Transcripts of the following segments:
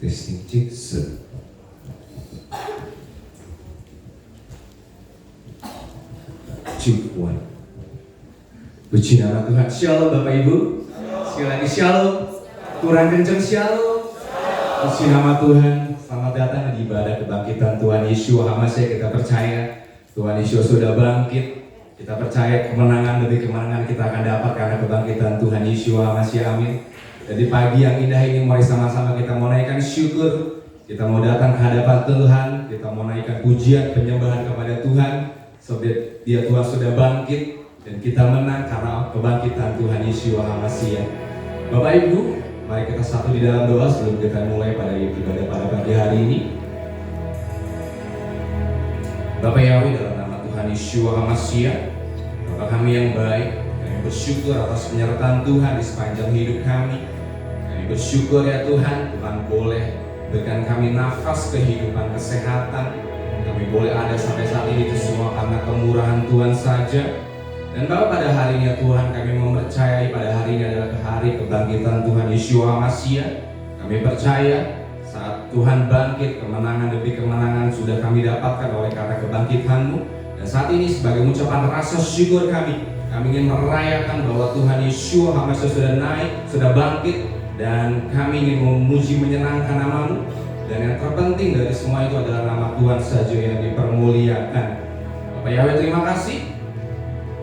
Testing cek cek one. Puji nama Tuhan. Shalom Bapak Ibu. Sekali lagi shalom. Kurang kenceng shalom. Puji nama Tuhan. Selamat datang di ibadah kebangkitan Tuhan Yesus Hamasiah. Kita percaya Tuhan Yesus sudah bangkit. Kita percaya kemenangan demi kemenangan kita akan dapat karena kebangkitan Tuhan Yesus Hamasiah. Amin. Jadi pagi yang indah ini mari sama-sama kita mau naikkan syukur. Kita mau datang ke hadapan Tuhan. Kita mau naikkan pujian penyembahan kepada Tuhan. Sebab dia Tuhan sudah bangkit. Dan kita menang karena kebangkitan Tuhan Yesus Hamasiah. Bapak Ibu, mari kita satu di dalam doa sebelum kita mulai pada ibadah pada pagi hari ini. Bapak Yahweh, dalam nama Tuhan Yesus Hamasiah, Bapak kami yang baik, kami bersyukur atas penyertaan Tuhan di sepanjang hidup kami. Bersyukur ya Tuhan, Tuhan boleh berikan kami nafas kehidupan, kesehatan. Kami boleh ada sampai saat ini itu semua karena kemurahan Tuhan saja. Dan Bapak pada hari ini ya Tuhan, kami mempercayai pada hari ini adalah hari kebangkitan Tuhan Yesus Hamasiah. Kami percaya saat Tuhan bangkit, kemenangan demi kemenangan sudah kami dapatkan oleh karena kebangkitan-Mu. Dan saat ini sebagai ucapan rasa syukur kami ingin merayakan bahwa Tuhan Yesus Hamasiah sudah naik, sudah bangkit. Dan kami ingin memuji menyenangkan nama-Mu. Dan yang terpenting dari semua itu adalah nama Tuhan saja yang dipermuliakan. Bapak Yahweh, terima kasih.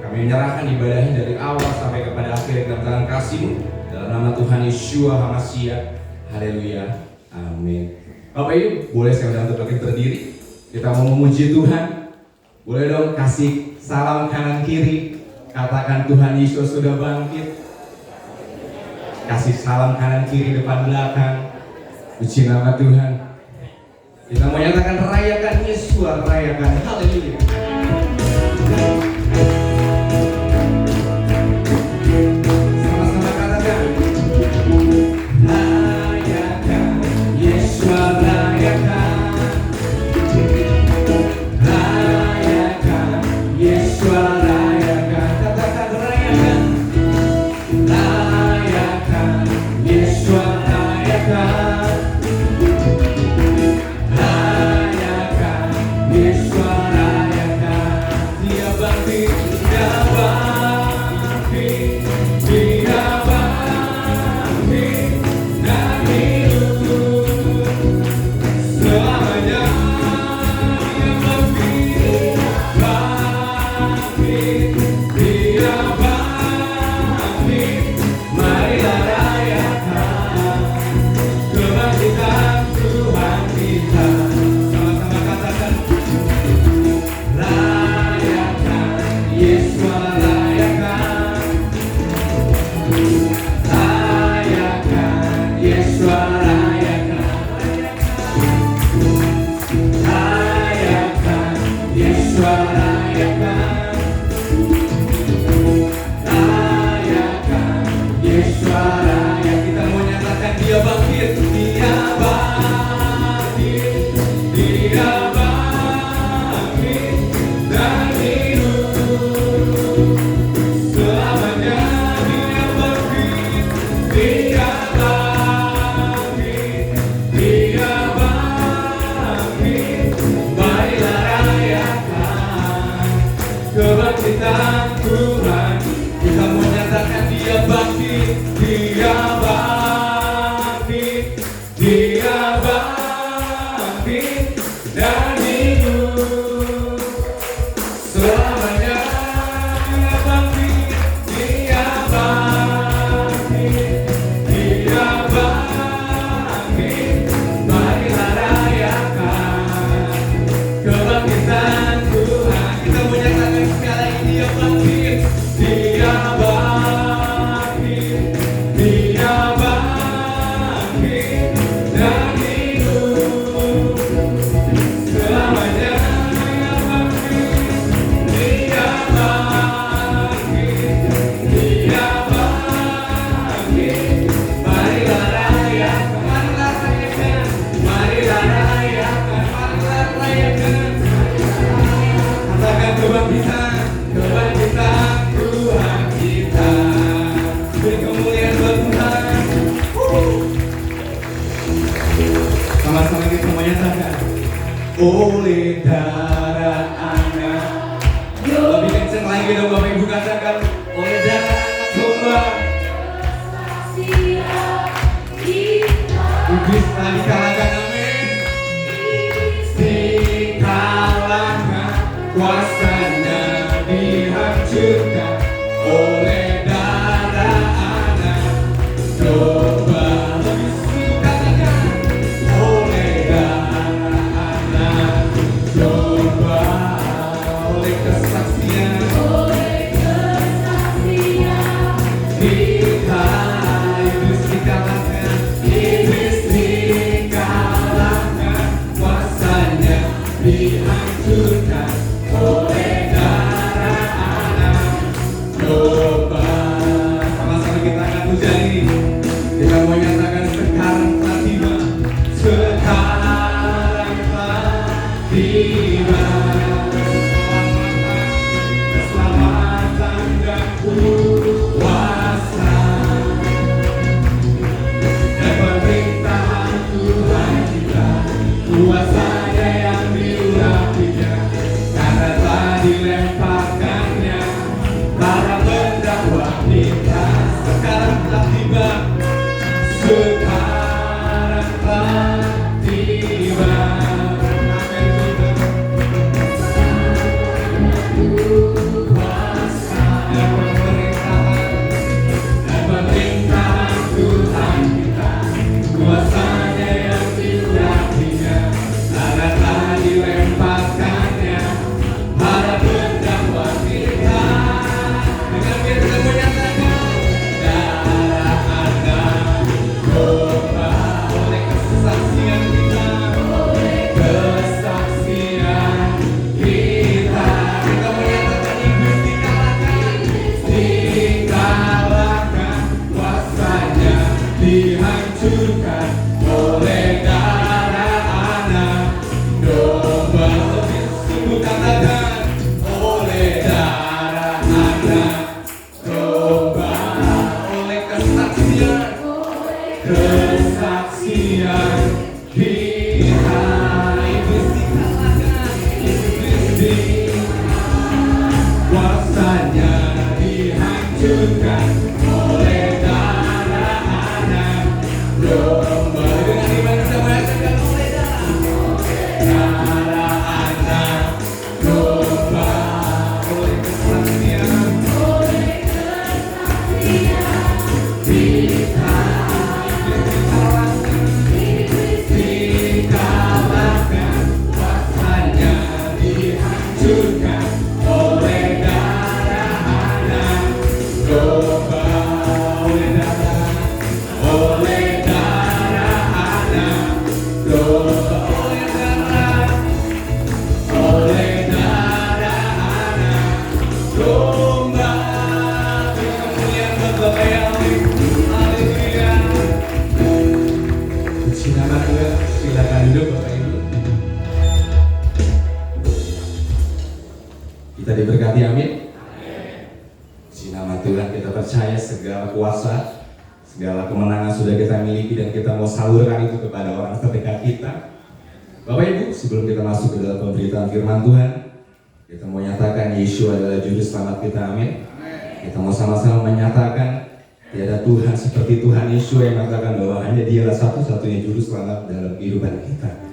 Kami menyerahkan ibadah ini dari awal sampai kepada akhir dalam tangan kasih-Mu. Dalam nama Tuhan Yesus Hamasiah. Haleluya. Amin. Bapak Ibu, boleh saya undang untuk berdiri. Kita mau memuji Tuhan. Boleh dong kasih salam kanan kiri. Katakan Tuhan Yesus sudah bangkit. Kasih salam kanan kiri depan belakang. Puji nama Tuhan. Kita mau nyatakan rayakan Yesus, rayakan haleluya. Sama-sama katakan rayakan Yesus, rayakan. Rayakan Yesus, rayakan. Katakan rayakan. Rayakan Yesus, rayakan. Rayakan Yesus, rayakan. Dia bangkit, dia bangkit, dia bangkit dan hidup. Sama-sama kita menyatakan oleh darah anak. Lebih kenceng lagi dong Bapak Ibu, katakan oleh darah anak domba iblis telah dikalahkan. Amin. Dikalahkan, kuasanya dihancurkan oleh darah anak domba. Dihancurkan oleh darah anak domba. Sama-sama kita akan puja ini. Kita mau nyatakan sekarang telah tiba. Sekarang telah tiba. Keselamatan dan kuasa dan pemerintahan Tuhan kita. Kuasanya yang diurapinya, karena telah dilemparkannya para pendakwa kita. Sekarang telah tiba. Sekarang telah tiba. Kuasa dan pemerintahan Tuhan kita. Kuasanya yang diurapinya, karena telah dilemparkannya para pendakwa kita. Dengan kita menyatakan darah anak domba oleh kesaksian kita, kesaksian kita. Kita menyatakan iblis dikalahkan, kuasanya dihancurkan oleh darah anak domba. Sungguh katakan oleh darah anak domba, oleh kesaksian kita. Iblis dikalahkan, kuasanya dihancurkan oleh darah anak domba. Dengan iman kita mengatakan oleh darah anak domba, oleh kesaksian kita. Dikalahkan, kuasanya dihancurkan oleh darah anak domba, oleh darah anak domba, oleh darah anak domba. Kemuliaan buat Bapak Yahweh. Haleluya. Puji nama Tuhan. Silakan duduk Bapak Ibu. Kita diberkati, amin. Puji nama Tuhan. Kita percaya segala kuasa, segala kemenangan sudah kita miliki dan kita mau salurkan itu kepada orang terdekat kita. Bapak Ibu, sebelum kita masuk ke dalam pemberitaan firman Tuhan, kita mau nyatakan Yesus adalah juru selamat kita, amin. Kita mau sama-sama menyatakan tiada Tuhan seperti Tuhan Yesus yang mengatakan bahwa hanya Dialah satu-satunya juru selamat dalam kehidupan kita.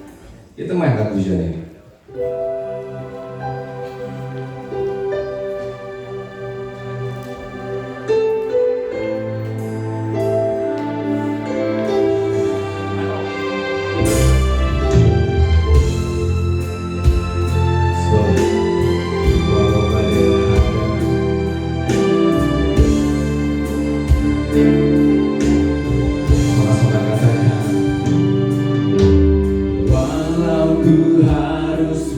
Kita mau angkat pujian ini. Walau ku harus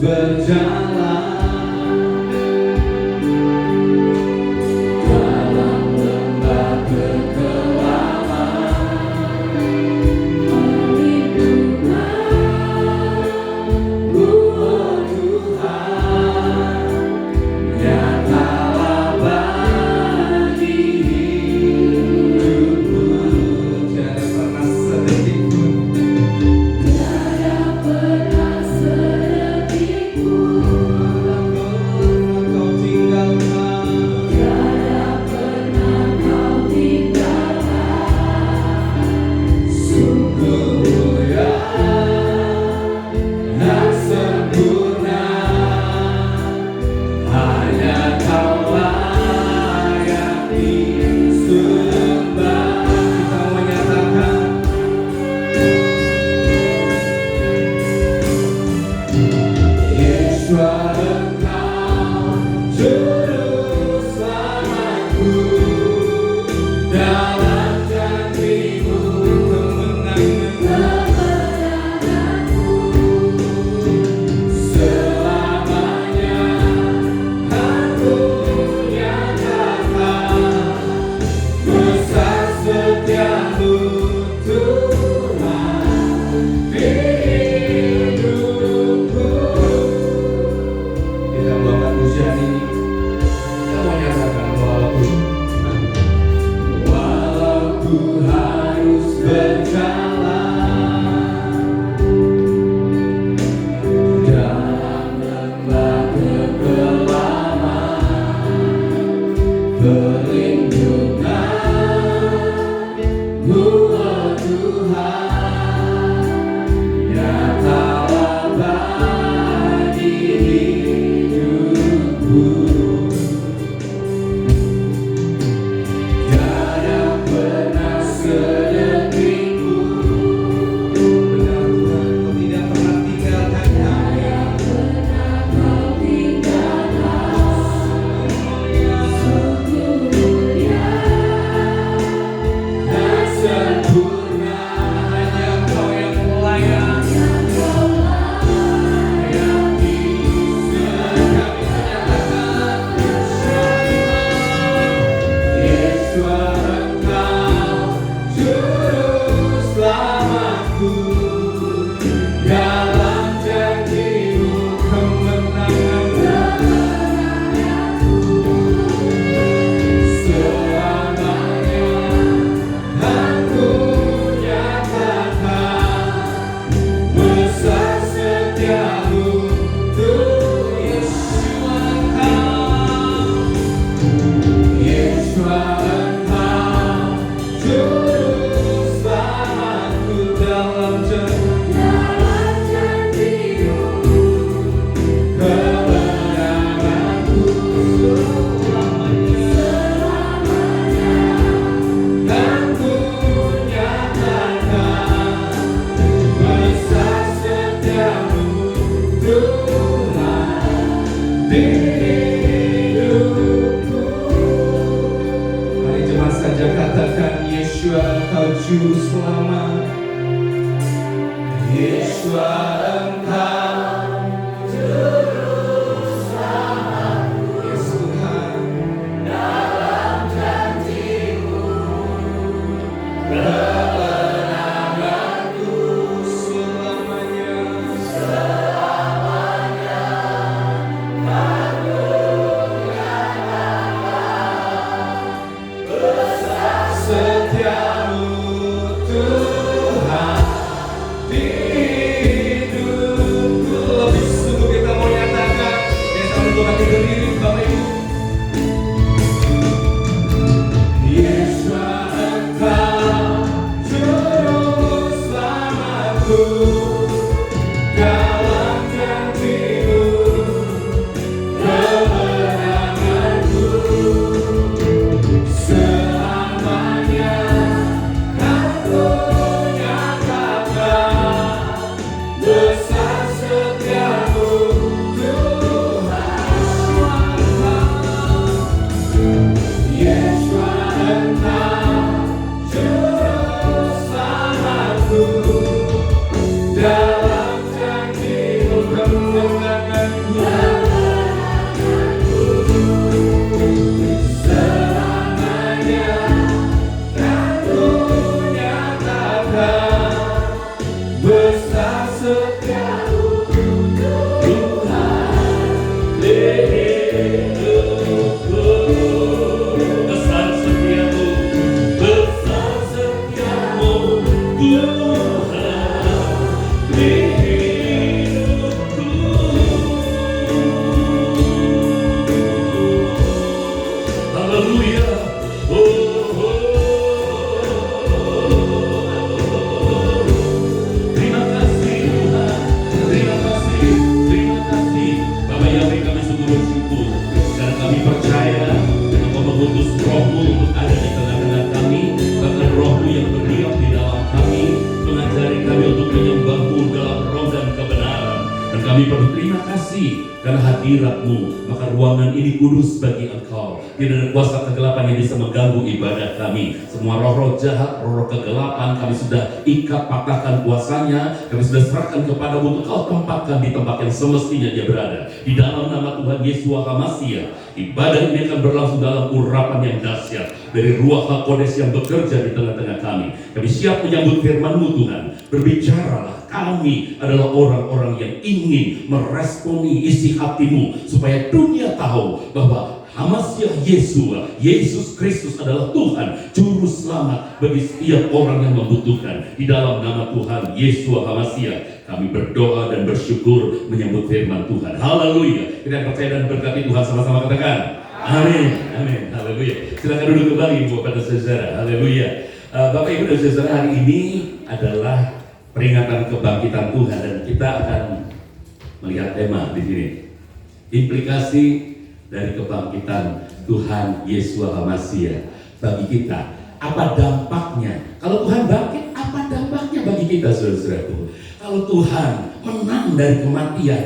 Kami berterima kasih karena hadirat-Mu, maka ruangan ini kudus bagi Engkau. Tidak ada kuasa kegelapan yang bisa mengganggu ibadat kami. Semua roh-roh jahat, roh-roh kegelapan kami sudah ikat, patahkan kuasanya. Kami sudah serahkan kepada-Mu untuk Kau tempatkan di tempat yang semestinya dia berada. Di dalam nama Tuhan Yesus HaMasiah, ibadah ini akan berlangsung dalam urapan yang dahsyat dari Ruach HaKodes yang bekerja di tengah-tengah kami. Kami siap menyambut firman-Mu Tuhan. Berbicaralah, kami adalah orang-orang yang ingin meresponi isi hati-Mu supaya dunia tahu bahwa HaMasiah Yesus Kristus adalah Tuhan, Juru Selamat bagi setiap orang yang membutuhkan. Di dalam nama Tuhan Yesus HaMasiah, kami berdoa dan bersyukur menyambut firman Tuhan. Haleluya. Kita percaya dan berkati Tuhan, sama-sama katakan amin, amin, haleluya. Silakan duduk kembali Bapak dan Saudara. Haleluya. Bapak Ibu dan Saudara, hari ini adalah peringatan kebangkitan Tuhan dan kita akan melihat tema di sini. Implikasi dari kebangkitan Tuhan Yesus HaMasiah bagi kita. Apa dampaknya? Kalau Tuhan bangkit, apa dampaknya bagi kita, saudara-saudaraku? Kalau Tuhan menang dari kematian,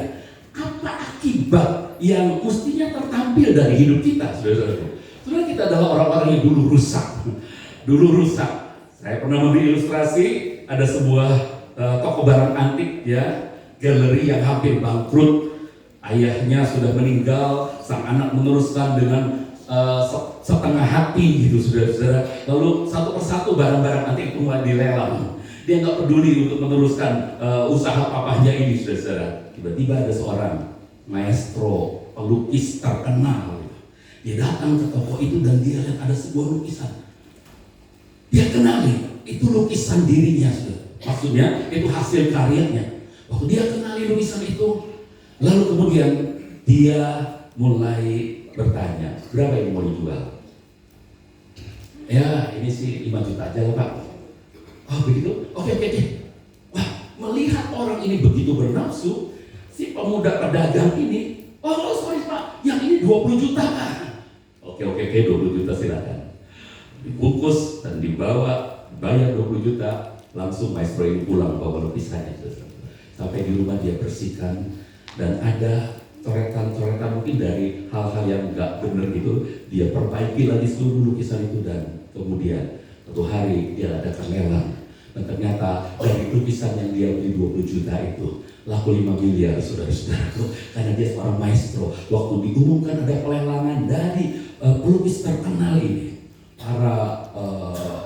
apa akibat yang mestinya tertampil dari hidup kita, saudara-saudaraku? Saudara, kita adalah orang-orang yang dulu rusak. Saya pernah memberi ilustrasi, ada sebuah toko barang antik, ya, galeri yang hampir bangkrut. Ayahnya sudah meninggal, sang anak meneruskan dengan setengah hati gitu, saudara-saudara. Lalu satu persatu barang-barang antik itu mulai dilelang. Dia nggak peduli untuk meneruskan usaha papahnya ini, saudara-saudara. Tiba-tiba ada seorang maestro pelukis terkenal. Dia datang ke toko itu dan dia lihat ada sebuah lukisan. Dia kenali itu lukisan dirinya, saudara. Maksudnya itu hasil karyanya. Waktu dia kenali lukisan itu, lalu kemudian dia mulai bertanya, berapa ini mau dijual? Ya, ini sih 5 juta aja lah, Pak. Oh begitu? Oke. Wah, melihat orang ini begitu bernafsu, si pemuda pedagang ini, oh sorry Pak, yang ini 20 juta Pak. Oke, 20 juta silakan. Dibungkus dan dibawa, bayar 20 juta, langsung maestro ini pulang bawa lukisannya. Sampai di rumah dia bersihkan, dan ada coretan-coretan mungkin dari hal-hal yang nggak benar itu, dia perbaiki lagi seluruh lukisan itu, dan kemudian suatu hari dia adakan lelang. Dan ternyata dari lukisan yang dia beli 20 juta itu laku 5 miliar, saudara-saudaraku, karena dia seorang maestro. Waktu diumumkan ada pelelangan dari pelukis terkenal ini, para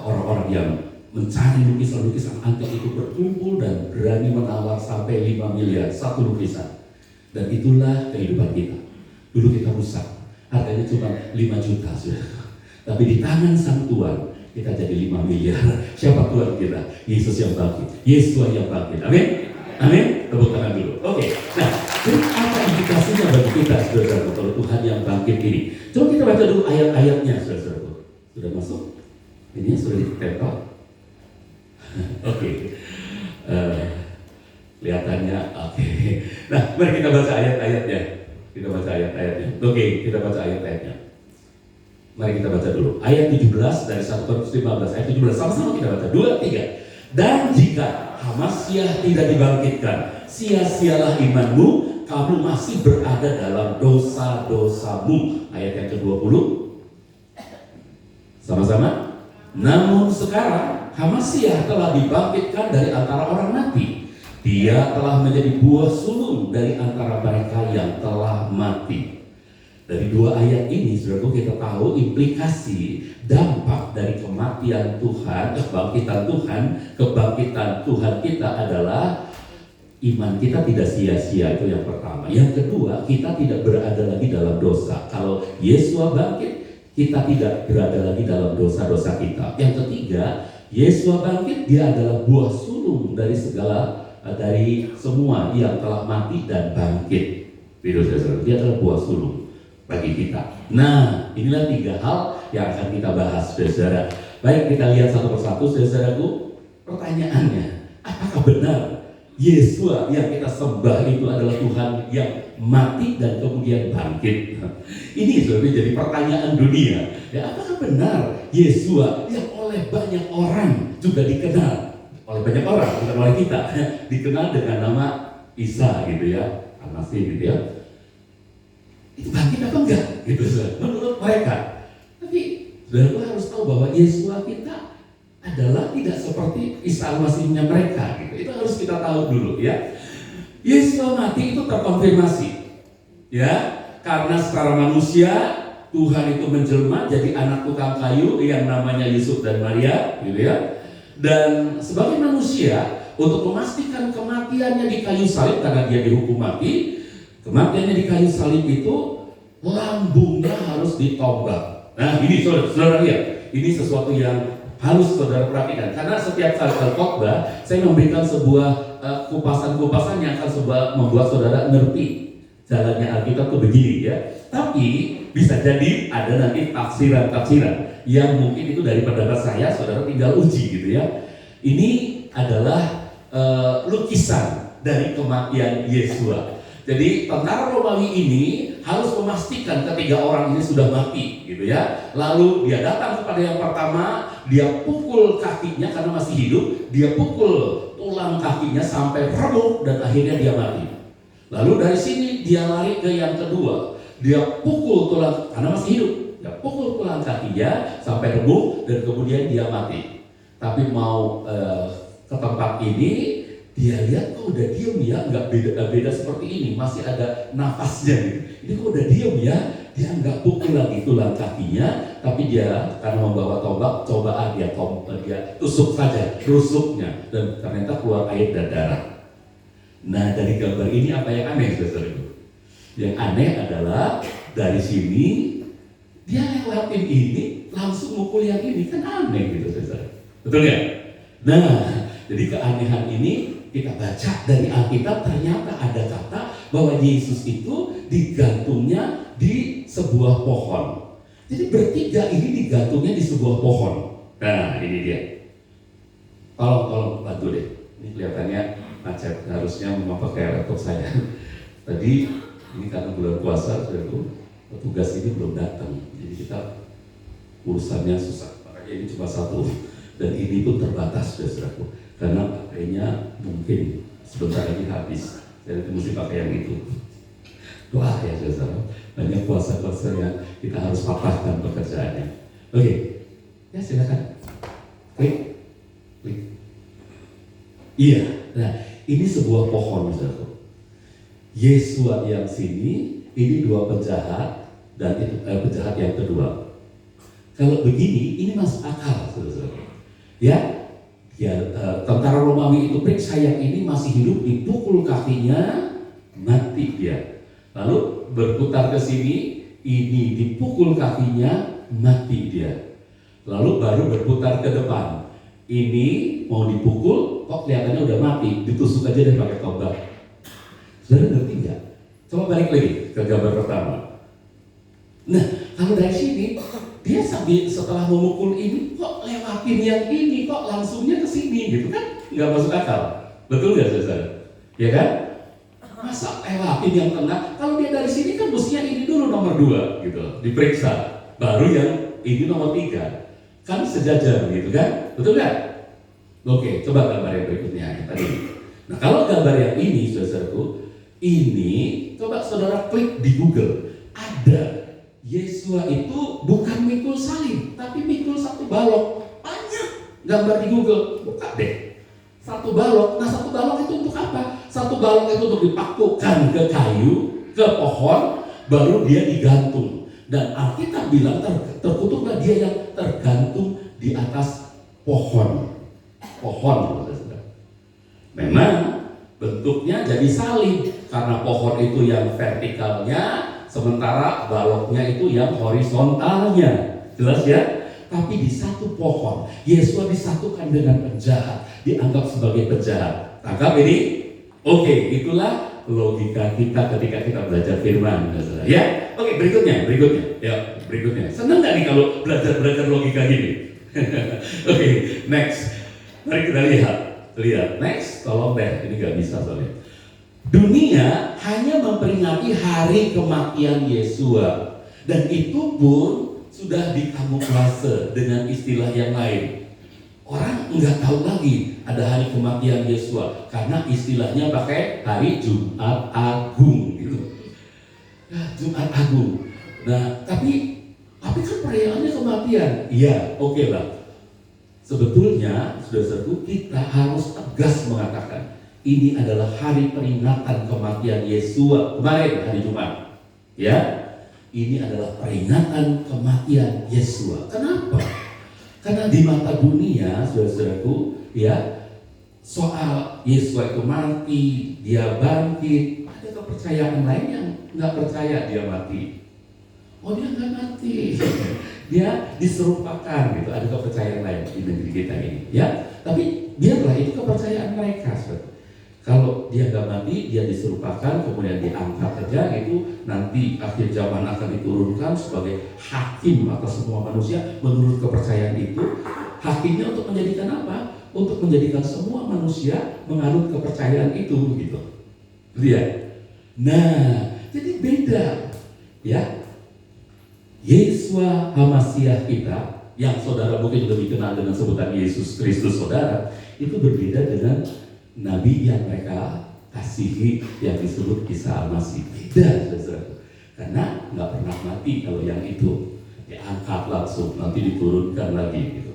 orang-orang yang mencari lukisan-lukisan antik itu berkumpul dan berani menawar sampai 5 miliar satu lukisan. Dan itulah kehidupan kita. Dulu kita rusak, harganya cuma 5 juta, saudara. Tapi di tangan Sang Tuhan kita jadi 5 miliar. Siapa Tuhan kita? Yesus yang bangkit, Yesus yang bangkit. Amin. Amin. Tepuk tangan dulu. Oke. Nah, jadi apa implikasinya bagi kita, saudara, kalau Tuhan yang bangkit ini? Coba kita baca dulu ayat-ayatnya, saudara. Sudah masuk? Ini sudah ditempel. Oke. Kelihatannya oke. Nah, mari kita baca ayat-ayatnya. Kita baca ayat-ayatnya. Oke, kita baca ayat-ayatnya. Mari kita baca dulu. Ayat 17 dari 1 Korintus 15. Ayat 17 sama-sama kita baca. 2, 3. Dan jika Hamasyah tidak dibangkitkan, sia-sialah imanmu, kamu masih berada dalam dosa-dosamu. Ayat yang ke-20. Sama-sama. Namun sekarang Hamasyah telah dibangkitkan dari antara orang mati. Dia telah menjadi buah sulung dari antara mereka yang telah mati. Dari dua ayat ini, saudara, kita tahu implikasi dampak dari kematian Tuhan, kebangkitan Tuhan kita adalah iman kita tidak sia-sia, itu yang pertama. Yang kedua, kita tidak berada lagi dalam dosa. Kalau Yesus bangkit, kita tidak berada lagi dalam dosa-dosa kita. Yang ketiga, Yesus bangkit, dia adalah buah sulung dari semua yang telah mati dan bangkit. Dia adalah buah sulung bagi kita. Nah, inilah 3 hal yang akan kita bahas, saudara. Baik, kita lihat satu persatu, saudaraku. Pertanyaannya, apakah benar Yesus yang kita sembah itu adalah Tuhan yang mati dan kemudian bangkit? Ini saudara jadi pertanyaan dunia. Ya, apakah benar Yesus yang oleh banyak orang juga dikenal, oleh banyak orang, bukan oleh kita, dikenal dengan nama Isa gitu ya, Al-Masih gitu ya, itu bangkit apa enggak? Gitu menurut mereka. Tapi saudara harus tahu bahwa Yesus kita adalah tidak seperti Isa Al-Masihnya mereka gitu. Itu harus kita tahu dulu ya. Yesus mati itu terkonfirmasi ya, karena secara manusia Tuhan itu menjelma jadi anak tukang kayu yang namanya Yusuf dan Maria gitu ya. Dan sebagai manusia, untuk memastikan kematiannya di kayu salib karena dia dihukum mati, kematiannya di kayu salib itu lambungnya harus ditombak. Nah, ini saudara lihat, ini sesuatu yang harus saudara perhatikan, karena setiap kali khotbah saya memberikan sebuah kupasan-kupasan yang akan membuat saudara ngerti jalannya Alkitab itu begini ya. Tapi bisa jadi ada nanti tafsiran-tafsiran yang mungkin itu dari pendapat saya, saudara tinggal uji gitu ya. Ini adalah lukisan dari kematian Yesus. Jadi tentara Romawi ini harus memastikan ketiga orang ini sudah mati gitu ya. Lalu dia datang kepada yang pertama, dia pukul kakinya karena masih hidup, dia pukul tulang kakinya sampai remuk dan akhirnya dia mati. Lalu dari sini dia lari ke yang kedua, dia pukul tulang karena masih hidup, dia pukul tulang kakinya sampai remuk dan kemudian dia mati. Tapi mau ke tempat ini, dia lihat kok udah diem ya, nggak beda seperti ini, masih ada nafasnya gitu. Ini kok udah diem ya, dia nggak pukul lagi tulang kakinya, tapi dia karena membawa tombak, cobaan dia tusuk saja rusuknya, dan ternyata keluar air dan darah. Nah, dari gambar ini apa yang aneh, saudara? Yang aneh adalah dari sini dia lewatin ini langsung mukul yang ini, kan aneh gitu, saudara. Betul ya? Nah, jadi keanehan ini kita baca dari Alkitab, ternyata ada kata bahwa Yesus itu digantungnya di sebuah pohon. Jadi bertiga ini digantungnya di sebuah pohon. Nah, ini dia. Tolong bantu deh. Ini kelihatannya macet, harusnya memakai laptop saya. Tadi ini karena bulan puasa, petugas ini belum datang. Jadi kita urusannya susah. Makanya ini cuma satu. Dan ini pun terbatas, saudaraku. Karena baterainya mungkin sebentar lagi habis. Jadi mesti pakai yang itu. Doa ya, saudara. Banyak puasa-puasa yang kita harus patahkan pekerjaannya. Oke, ya silakan. Klik. Iya. Nah, ini sebuah pohon, saudara. Yesua yang sini, ini dua penjahat dan itu penjahat yang kedua. Kalau begini, ini masuk akal, saudara. Ya, tentara Romawi itu periksa yang ini masih hidup, dipukul kakinya, mati dia. Lalu berputar ke sini, ini dipukul kakinya, mati dia. Lalu baru berputar ke depan. Ini mau dipukul, kok kelihatannya udah mati, ditusuk aja deh pakai tombak. Saudara ngerti nggak? Coba balik lagi ke gambar pertama. Nah, kalau dari sini, dia setelah memukul ini, kok lewatin yang ini, kok langsungnya ke sini, gitu kan? Nggak masuk akal. Betul nggak, saudara? Ya kan? Masa lewatin yang tengah? Kalau dia dari sini kan mestinya ini dulu nomor 2, gitu, diperiksa. Baru yang ini nomor 3. Kan sejajar, gitu kan? Betul nggak? Oke, coba gambar yang berikutnya yang tadi. Nah, kalau gambar yang ini, saudaraku, ini coba saudara klik di Google. Ada Yesua itu bukan mikul salib, tapi mikul satu balok. Banyak gambar di Google, buka deh. Satu balok. Nah, satu balok itu untuk apa? Satu balok itu untuk dipakukan ke kayu, ke pohon, baru dia digantung. Dan Alkitab bilang terkutuklah dia yang tergantung di atas pohon. Pohon, saudara. Memang bentuknya jadi salib karena pohon itu yang vertikalnya, sementara baloknya itu yang horizontalnya. Jelas ya? Tapi di satu pohon, Yesus disatukan dengan penjahat, dianggap sebagai penjahat. Tangkap ini? Oke, itulah logika kita ketika kita belajar firman, ya. Oke, berikutnya. Ya, berikutnya. Senang nggak nih kalau belajar logika gini? Oke, next. Mari kita lihat. Next, tolong deh, ini nggak bisa soalnya. Dunia hanya memperingati hari kematian Yesua, dan itu pun sudah dikamuflase dengan istilah yang lain. Orang nggak tahu lagi ada hari kematian Yesua karena istilahnya pakai hari Jumat Agung gitu. Nah, Jumat Agung. Nah, tapi kan perayaannya kematian. Iya, oke lah. Sebetulnya, saudara-saudaraku, kita harus tegas mengatakan ini adalah hari peringatan kematian Yesua kemarin hari Jumat. Ya, ini adalah peringatan kematian Yesua. Kenapa? Karena di mata dunia, saudara-saudaraku, ya, soal Yesua itu mati, dia bangkit, ada kepercayaan lain yang nggak percaya dia mati. Oh, dia nggak mati, dia diserupakan, gitu. Ada kepercayaan lain di negeri kita ini, ya. Tapi biarlah itu kepercayaan mereka, saudara. Kalau dia nggak mati, dia diserupakan, kemudian diangkat aja, gitu. Nanti akhir zaman akan diturunkan sebagai hakim atas semua manusia menurut kepercayaan itu. Hakimnya untuk menjadikan apa? Untuk menjadikan semua manusia menganut kepercayaan itu, gitu. Lihat. Nah, jadi beda, ya. Yesua Hamasiah kita, yang saudara mungkin lebih kenal dengan sebutan Yesus Kristus, saudara, itu berbeda dengan Nabi yang mereka kasihi yang disebut Isa Al-Masih. Beda, saudara. Karena nggak pernah mati kalau yang itu diangkat langsung, nanti diturunkan lagi gitu.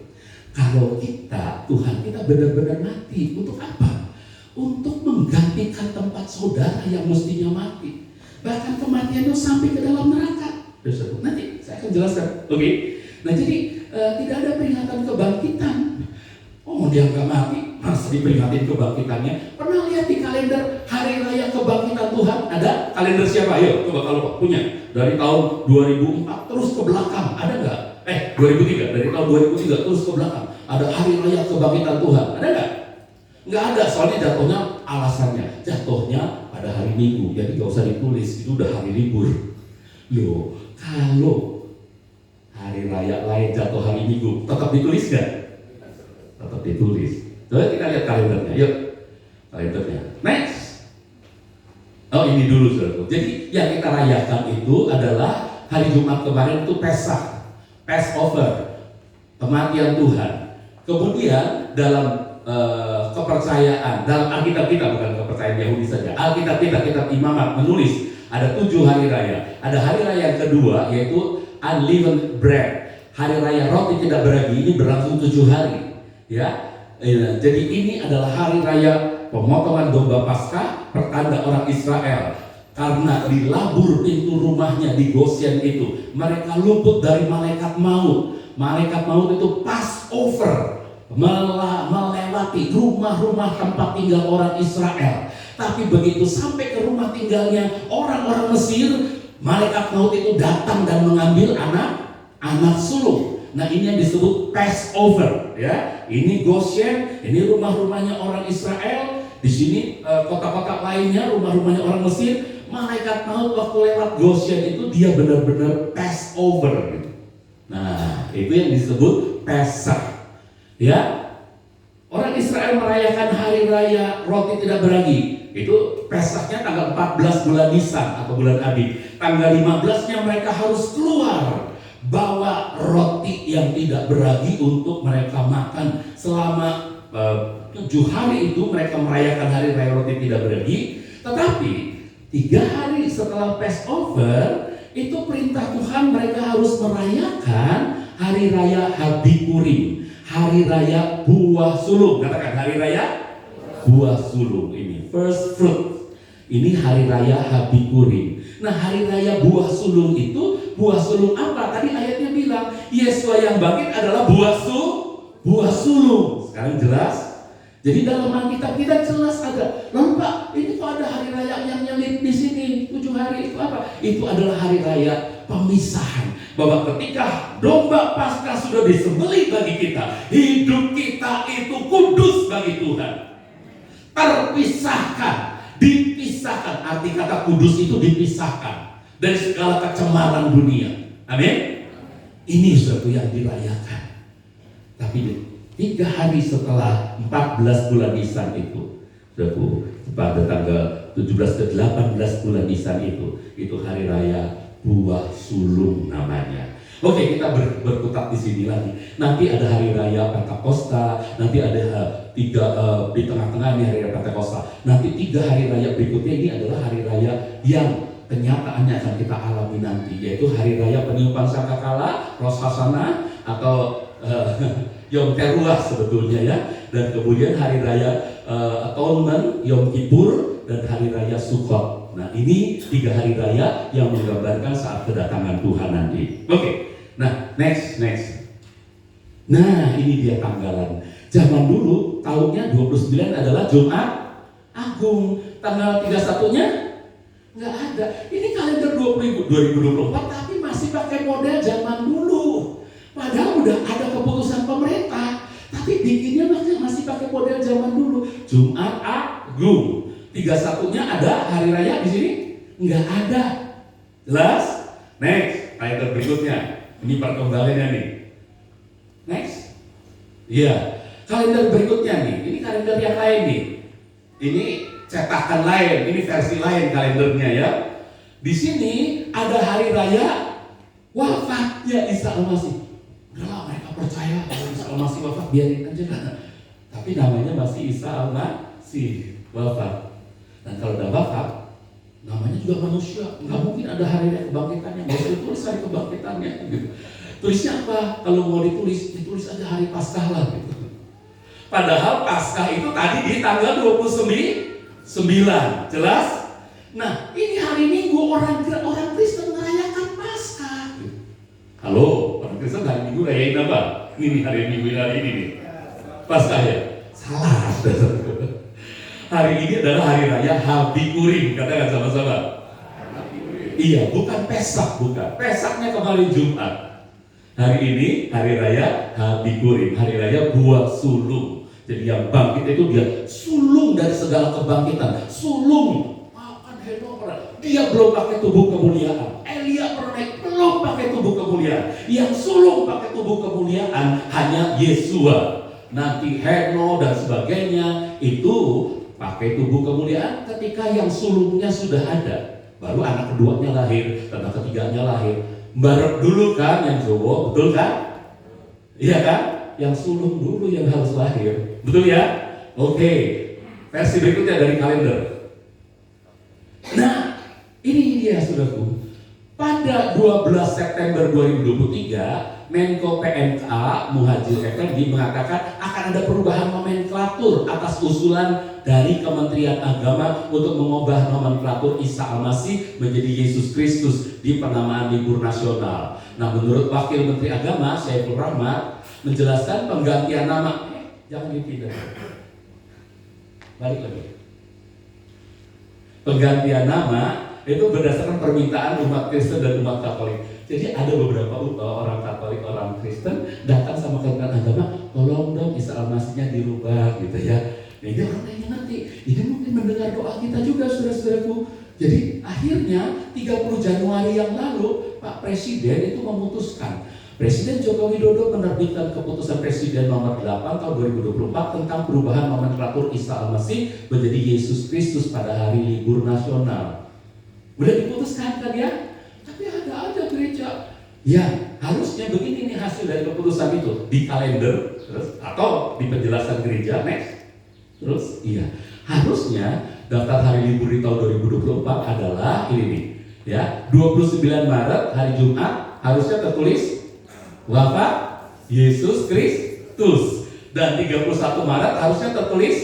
Kalau kita, Tuhan kita benar-benar mati. Untuk apa? Untuk menggantikan tempat saudara yang mestinya mati. Bahkan kematiannya sampai ke dalam neraka. Nanti saya akan jelaskan. Oke. Nah, jadi tidak ada peringatan kebangkitan. Oh, dia nggak mati, masa diperingatin kebangkitannya? Pernah lihat di kalender hari raya kebangkitan Tuhan? Ada kalender siapa? Ayo, coba kalau punya. Dari tahun 2004 terus ke belakang, ada nggak? 2003, dari tahun 2003 terus ke belakang. Ada hari raya kebangkitan Tuhan, ada nggak? Nggak ada, soalnya jatuhnya alasannya. Jatuhnya pada hari Minggu, jadi nggak usah ditulis, itu udah hari libur. Loh, kalau hari raya lain jatuh hari Minggu, tetap ditulis nggak? Tetap ditulis. Coba kita lihat kalendernya, yuk. Kalendernya. Next. Oh, ini dulu, saudara. Jadi yang kita rayakan itu adalah hari Jumat kemarin itu Pesach, Passover, kematian Tuhan. Kemudian dalam kepercayaan, dalam Alkitab kita, bukan kepercayaan Yahudi saja, Alkitab kita, kitab Imamat menulis ada 7 hari raya. Ada hari raya yang kedua yaitu Unleavened Bread, hari raya roti tidak beragi, ini berlangsung 7 hari. Ya, Jadi ini adalah hari raya pemotongan domba Paskah, pertanda orang Israel. Karena dilabur pintu rumahnya di Goshen itu, mereka luput dari malaikat maut. Malaikat maut itu Passover, melewati rumah-rumah tempat tinggal orang Israel. Tapi begitu sampai ke rumah tinggalnya orang-orang Mesir, malaikat maut itu datang dan mengambil anak sulung. Nah, ini yang disebut Passover, ya. Ini Goshen, ini rumah-rumahnya orang Israel. Di sini kota-kota lainnya, rumah-rumahnya orang Mesir. Malaikat maut waktu lewat Goshen itu dia benar-benar Passover. Nah, itu yang disebut Pesach. Ya, orang Israel merayakan hari raya roti tidak beragi. Itu Pesachnya tanggal 14 bulan Nisan atau bulan Abib. Tanggal 15-nya mereka harus keluar bawa roti yang tidak beragi untuk mereka makan. Selama 7 hari itu mereka merayakan hari raya roti tidak beragi. Tetapi 3 hari setelah Passover itu perintah Tuhan, mereka harus merayakan hari raya Habikurim, hari raya buah sulung. Katakan hari raya buah sulung, ini first fruit. Ini hari raya Habikurim. Nah, hari raya buah sulung itu, buah sulung apa? Tadi ayatnya bilang Yesua yang bangkit adalah buah sulung. Sekarang jelas? Jadi dalam Alkitab kita jelas ada. Lalu Pak, ini kok ada hari raya yang nyelip di sini 7 hari itu apa? Itu adalah hari raya pemisahan. Bahwa ketika domba Paskah sudah disembelih bagi kita, hidup kita itu kudus bagi Tuhan. Terpisahkan, dipisahkan. Arti kata kudus itu dipisahkan dari segala kecemaran dunia. Amin. Ini sesuatu yang dirayakan. Tapi 3 hari setelah 14 bulan Nisan itu, pada tanggal 17 ke 18 bulan Nisan itu hari raya buah sulung namanya. Oke, kita berkutat di sini lagi. Nanti ada hari raya Pentakosta, nanti ada di tengah-tengah ini hari raya Pentakosta. Nanti 3 hari raya berikutnya ini adalah hari raya yang kenyataannya akan kita alami nanti, yaitu hari raya peniupan sangkakala, Rosh Hashanah atau Yom Teruah sebetulnya ya, dan kemudian hari raya Atonement, Yom Kippur, dan hari raya Sukkot. Nah, ini 3 hari raya yang menggambarkan saat kedatangan Tuhan nanti. Oke, nah next. Nah, ini dia tanggalan. Zaman dulu tahunnya 29 adalah Jumat Agung, tanggal 31-nya nggak ada. Ini kalender 2024 tapi masih pakai model zaman dulu. Padahal udah ada keputusan pemerintah, tapi bikinnya masih pakai model zaman dulu. Jumat Agung, 31-nya ada hari raya di sini? Nggak ada. Jelas? Next, ayat berikutnya. Ini perkembangannya nih. Next. Iya, kalender berikutnya nih. Ini kalender yang lain nih. Ini cetakan lain, ini versi lain kalendernya ya. Di sini ada hari raya wafatnya Isa Al-Masih. Udah mereka percaya kalau Isa Al-Masih wafat, biarin aja kan. Tapi namanya masih Isa Al-Masih wafat. Dan kalau udah wafat, namanya juga manusia. Nggak mungkin ada hari kebangkitannya. Nggak usah ditulis hari kebangkitannya. Gitu. Tulisnya apa? Kalau mau ditulis aja hari Paskah lah. Gitu. Padahal Paskah itu tadi di tanggal 29. Jelas? Nah, ini hari Minggu orang Kristen merayakan Paskah. Halo, orang Kristen hari Minggu rayain apa? Ini hari Minggu hari ini nih. Paskah ya? Salah. Hari ini adalah hari raya Habikurim. Katakan sama-sama. Iya, bukan Pesach, bukan. Pesachnya kemarin Jumat. Hari ini hari raya Habikurim, hari raya buah sulung. Jadi yang bangkit itu dia sulung dari segala kebangkitan. Sulung. Makan Henok, dia belum pakai tubuh kemuliaan. Elia pernah belum pakai tubuh kemuliaan. Yang sulung pakai tubuh kemuliaan hanya Yesua. Nanti Henok dan sebagainya itu pakai tubuh kemuliaan ketika yang sulungnya sudah ada. Baru anak keduanya lahir, anak ketiganya lahir. Bareng dulu kan yang cowok, betul kan? Iya kan? Yang sulung dulu yang harus lahir. Betul ya? Oke. Versi berikutnya dari kalender. Nah, ini dia saudaraku. pada 12 September 2023, Menko PMK Muhadjir Effendi mengatakan akan ada perubahan nomenklatur atas usulan dari Kementerian Agama untuk mengubah nomenklatur Isa Al-Masih menjadi Yesus Kristus di penamaan libur nasional. Nah, menurut Wakil Menteri Agama Syaiful Rahmat menjelaskan penggantian nama, jangan dipindah, balik lagi. Penggantian nama itu berdasarkan permintaan umat Kristen dan umat Katolik. Jadi ada beberapa orang Katolik, orang Kristen datang sama Kementerian Agama, tolong dong Isa Al-Masihnya dirubah gitu ya. Nah, ini orang lain ngerti. Ini mungkin mendengar doa kita juga, saudara-saudaraku. Jadi akhirnya 30 Januari yang lalu Pak Presiden itu memutuskan, Presiden Joko Widodo menerbitkan keputusan Presiden nomor 8 tahun 2024 tentang perubahan nomenklatur Isa Al-Masih menjadi Yesus Kristus pada hari libur nasional. Udah diputuskan kan ya? Tapi ada aja gereja. Ya, harusnya begini nih hasil dari keputusan itu di kalender terus atau di penjelasan gereja next. Terus iya, harusnya daftar hari libur di tahun 2024 adalah ini nih. Ya, 29 Maret hari Jumat harusnya tertulis wafat Yesus Kristus, dan 31 Maret harusnya tertulis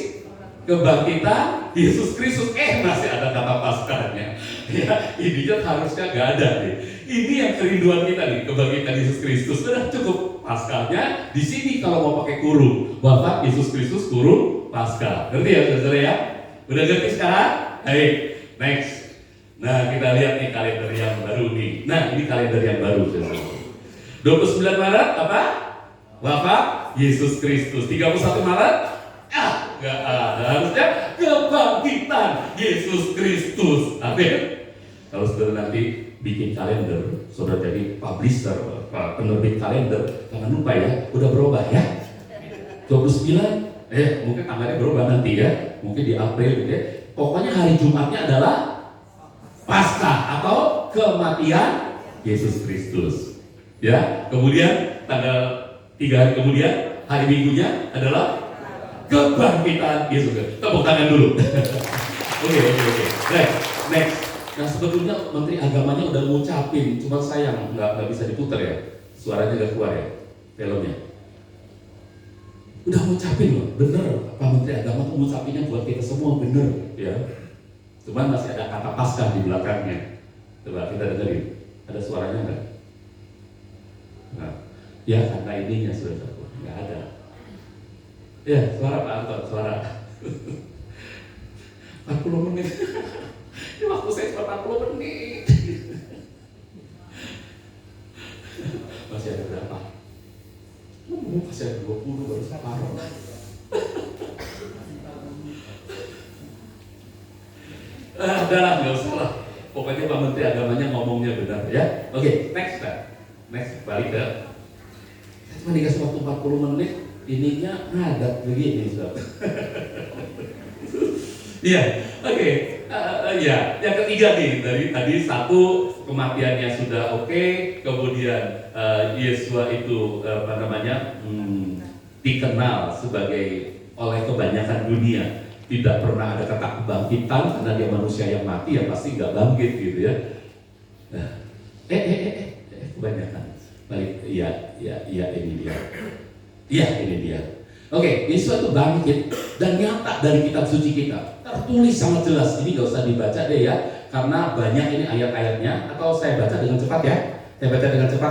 kebangkitan Yesus Kristus. Masih ada kata Paskahnya. Ya, ini harusnya nggak ada nih. Ini yang kerinduan kita nih, kebangkitan Yesus Kristus. Sudah cukup Paskahnya di sini kalau mau pakai kurung, wafat Yesus Kristus kurung Paskah. Ngerti ya saudara ya? Udah ngerti sekarang? Baik, next. Nah, kita lihat nih kalender yang baru nih. Nah, ini kalender yang baru saudara. 29 Maret apa? Wafat Yesus Kristus. 31 Maret? Nggak ada. Harusnya kebangkitan Yesus Kristus. Amin. Kalau saudara nanti bikin kalender, saudara jadi publisher, penerbit kalender, jangan lupa ya, udah berubah ya. 29, mungkin tanggalnya berubah nanti ya, mungkin di April gitu ya. Pokoknya hari Jumatnya adalah Paskah atau kematian Yesus Kristus. Ya, kemudian tanggal 3 hari kemudian, hari Minggunya adalah kebangkitan Yesus. Tepuk tangan dulu. Oke. Next. Nah, sebetulnya Menteri Agamanya udah ngucapin, cuma sayang nggak bisa diputar ya, suaranya nggak keluar ya, filmnya. Udah ngucapin loh, bener. Pak Menteri Agama tuh ngucapinnya buat kita semua bener, ya. Cuman masih ada kata Paskah di belakangnya. Coba kita dengerin, ada suaranya nggak? Nah, ya karena ininya sudah nggak ada. Ya, suara Pak Anton, suara. 40 menit. Ini waktu saya cuma 40 menit. Masih ada berapa? Masih ada 20 baru separuh. Udahlah, nggak usah lah. Pokoknya Pak Menteri Agamanya ngomongnya benar ya. Oke, next Pak. Next, balik ke. Saya cuma dikasih waktu 40 menit. Ininya ngadat begini, Sob. Iya, oke. Ya, yang ketiga nih, dari tadi satu kematiannya sudah oke, kemudian Yesua itu dikenal sebagai oleh kebanyakan dunia, tidak pernah ada kata kebangkitan karena dia manusia yang mati ya pasti nggak bangkit gitu ya. Nah, kebanyakan balik, ini dia. Oke, Yesus itu bangkit dan nyata dari kitab suci kita, tertulis sangat jelas. Ini nggak usah dibaca deh ya, karena banyak ini ayat-ayatnya. Atau saya baca dengan cepat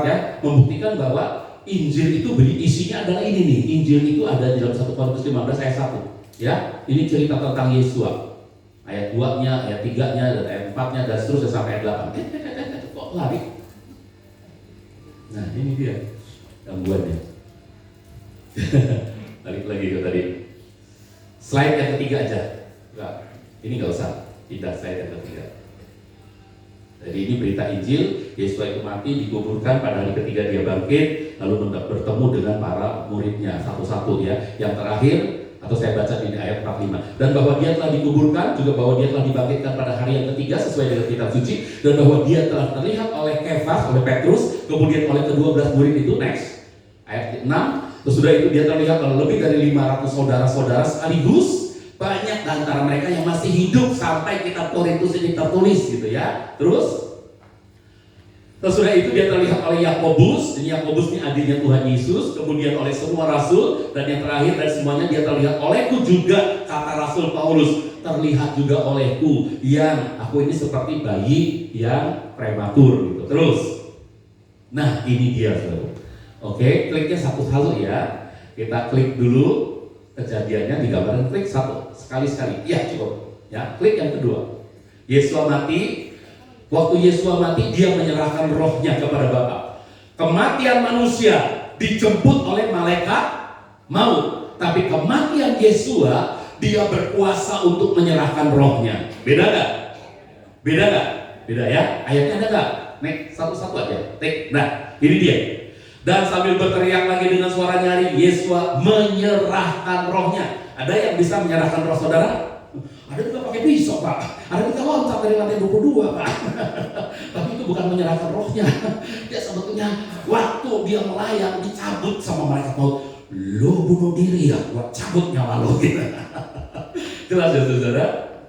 ya, membuktikan bahwa Injil itu isinya adalah ini nih. Injil itu ada di dalam 1 Korintus 15 ayat 1 ya. Ini cerita tentang Yesua, ayat 2-nya, ayat 3-nya, dan ayat 4-nya, dan seterusnya sampai ayat 8. Kok lari? Nah, ini dia gangguannya. Balik lagi ke tadi. Slide yang ketiga aja. Enggak, ini nggak usah. Pindah slide yang ketiga. Jadi ini berita Injil, Yesus itu mati, dikuburkan, pada hari ketiga dia bangkit, lalu bertemu dengan para muridnya satu-satu ya. Yang terakhir, atau saya baca di ayat 45, dan bahwa dia telah dikuburkan, juga bahwa dia telah dibangkitkan pada hari yang ketiga sesuai dengan kitab suci, dan bahwa dia telah terlihat oleh Kefas, oleh Petrus, kemudian oleh ke-12 murid itu. Next, ayat 6. Sesudah itu dia terlihat oleh lebih dari 500 saudara-saudara sekaligus, banyak di antara mereka yang masih hidup sampai kitab Korintus ini tertulis gitu ya. Terus Sesudah itu dia terlihat oleh Yakobus, dan Yakobus ini adiknya Tuhan Yesus, kemudian oleh semua rasul, dan yang terakhir dan semuanya dia terlihat olehku juga, kata Rasul Paulus, terlihat juga olehku, yang aku ini seperti bayi yang prematur gitu. Terus, nah ini dia saudara. Oke, kliknya satu-satu ya. Kita klik dulu kejadiannya digambarkan, klik satu sekali-sekali. Ya cukup. Ya, klik yang kedua. Yesua mati. Waktu Yesua mati, dia menyerahkan rohnya kepada Bapa. Kematian manusia dijemput oleh malaikat maut, tapi kematian Yesua, dia berkuasa untuk menyerahkan rohnya. Beda gak? Beda gak? Beda ya? Ayatnya ada gak? Nek, satu-satu aja. Nah, ini dia. Dan sambil berteriak lagi dengan suara nyaring, Yesua menyerahkan rohnya. Ada yang bisa menyerahkan roh saudara? Ada juga pakai pisau, Pak. Ada juga loncat dari lantai 22, Pak. Tapi itu bukan menyerahkan rohnya. Dia sebetulnya waktu dia melayang dicabut sama malaikat maut. Lo bunuh diri ya, gua cabut nyawa lo gitu. Jelas ya saudara?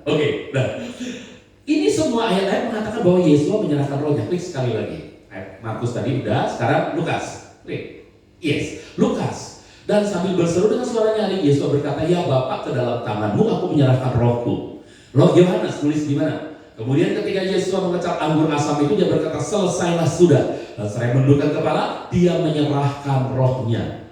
Oke, nah ini semua ayat-ayat mengatakan bahwa Yesus menyerahkan rohnya. Klik sekali lagi. Markus tadi udah, sekarang Lukas. Klik. Yes, Lukas. Dan sambil berseru dengan suara nyaring, Yesus berkata, ya Bapa, ke dalam tanganmu aku menyerahkan rohku. Loh Yohanes tulis di mana? Kemudian ketika Yesus mengecap anggur asam itu, dia berkata, selesailah sudah. Dan saya menundukkan kepala, dia menyerahkan rohnya.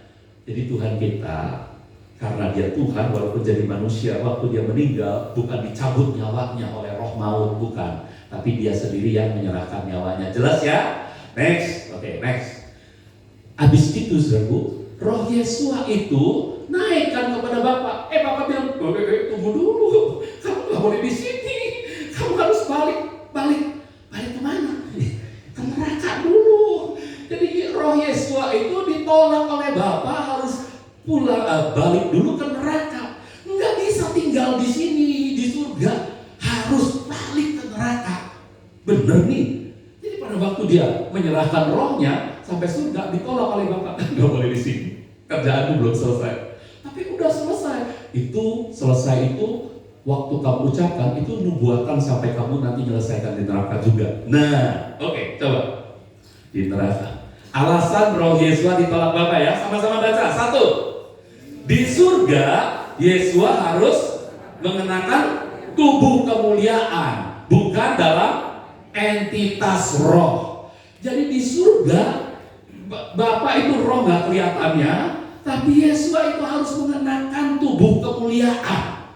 Jadi Tuhan kita, karena dia Tuhan walaupun jadi manusia, waktu dia meninggal bukan dicabut nyawanya oleh roh maut, bukan, tapi dia sendiri yang menyerahkan nyawanya. Jelas ya? Next. Oke, next. Habis itu saudaraku, roh Yesua itu naikkan kepada Bapa. Bapa bilang, tunggu dulu, kamu nggak boleh di sini, kamu harus balik kemana? Ke neraka dulu. Jadi roh Yesua itu ditolak oleh Bapa, harus pulang, balik dulu ke neraka. Nggak bisa tinggal di sini di surga, harus balik ke neraka. Bener nih. Jadi pada waktu dia menyerahkan rohnya sampai surga, ditolak oleh Bapa, nggak boleh di sini. Kerjaanmu belum selesai. Tapi udah selesai. Itu selesai itu waktu kamu ucapkan itu nubuatan sampai kamu nanti menyelesaikan di neraka juga. Nah, oke, coba di neraka. Alasan roh Yesua ditolak Bapa ya, sama-sama baca. Satu, di surga Yesua harus mengenakan tubuh kemuliaan, bukan dalam entitas roh. Jadi di surga Bapa itu roh nggak kelihatannya, tapi Yesua itu harus mengenakan tubuh kemuliaan.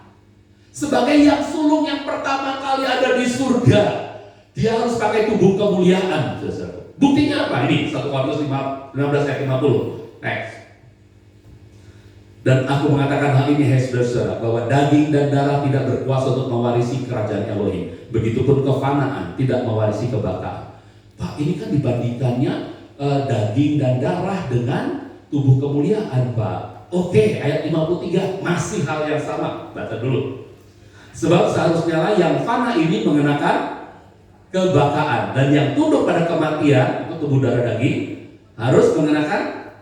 Sebagai yang sulung yang pertama kali ada di surga, dia harus pakai tubuh kemuliaan. Buktinya apa? Ini 1 Korintus 15 ayat 50. Next. Dan aku mengatakan hal ini, hai saudara-saudara, bahwa daging dan darah tidak berkuasa untuk mewarisi kerajaan Elohim. Begitupun kefanaan tidak mewarisi kebakaran. Pak, ini kan dibandingkannya daging dan darah dengan tubuh kemuliaan, Pak. Oke, ayat 53 masih hal yang sama. Baca dulu. Sebab seharusnya lah yang fana ini mengenakan kebakaran, dan yang tunduk pada kematian itu tubuh darah daging harus mengenakan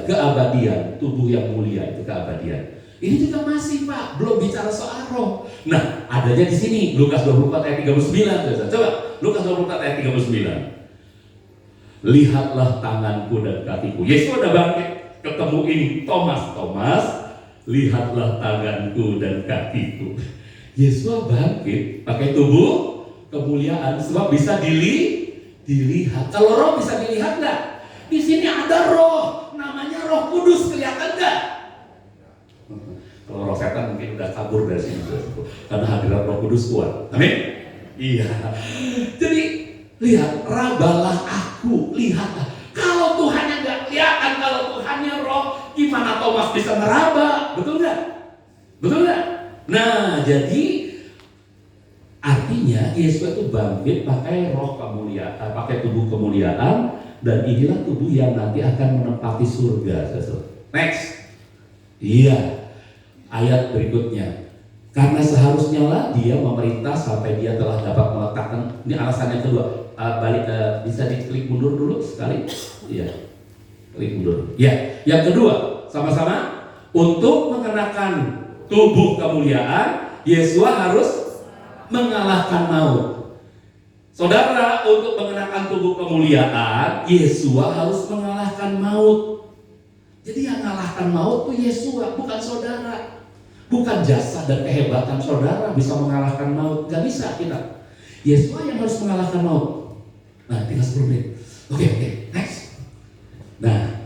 keabadian, tubuh yang mulia itu keabadian. Ini juga masih, Pak, belum bicara soal roh. Nah, adanya di sini Lukas 24 ayat 39. Coba Lukas 24 ayat 39. Lihatlah tanganku dan kakiku. Yesus udah bangkit, ketemu ini Thomas, lihatlah tanganku dan kakiku. Yesus bangkit pakai tubuh kemuliaan, sebab bisa dilihat. Kalau roh bisa dilihat nggak? Di sini ada roh, namanya Roh Kudus, kelihatan nggak? Kalau roh setan mungkin udah kabur dari sini, karena hadirat Roh Kudus kuat. Amin. Iya. Jadi lihat, rabalah aku, lihatlah. Kalau Tuhannya nggak kelihatan, kalau Tuhannya roh, gimana Thomas bisa meraba? Betul nggak? Betul nggak? Nah, jadi artinya Yesus itu bangkit pakai roh kemuliaan, pakai tubuh kemuliaan, dan inilah tubuh yang nanti akan menempati surga. Next. Iya. Ayat berikutnya. Karena seharusnya lah dia memerintah sampai dia telah dapat meletakkan. Ini alasannya kedua. Bisa diklik mundur dulu sekali. Iya. Klik mundur. Ya. Yang kedua, sama-sama untuk mengenakan tubuh kemuliaan, Yesus harus mengalahkan maut. Saudara, untuk mengenakan tubuh kemuliaan, Yesua harus mengalahkan maut. Jadi yang mengalahkan maut itu Yesua, bukan saudara. Bukan jasa dan kehebatan saudara bisa mengalahkan maut. Gak bisa kita. Yesua yang harus mengalahkan maut. Nah, tinggal 10 menit. Oke, next. Nah,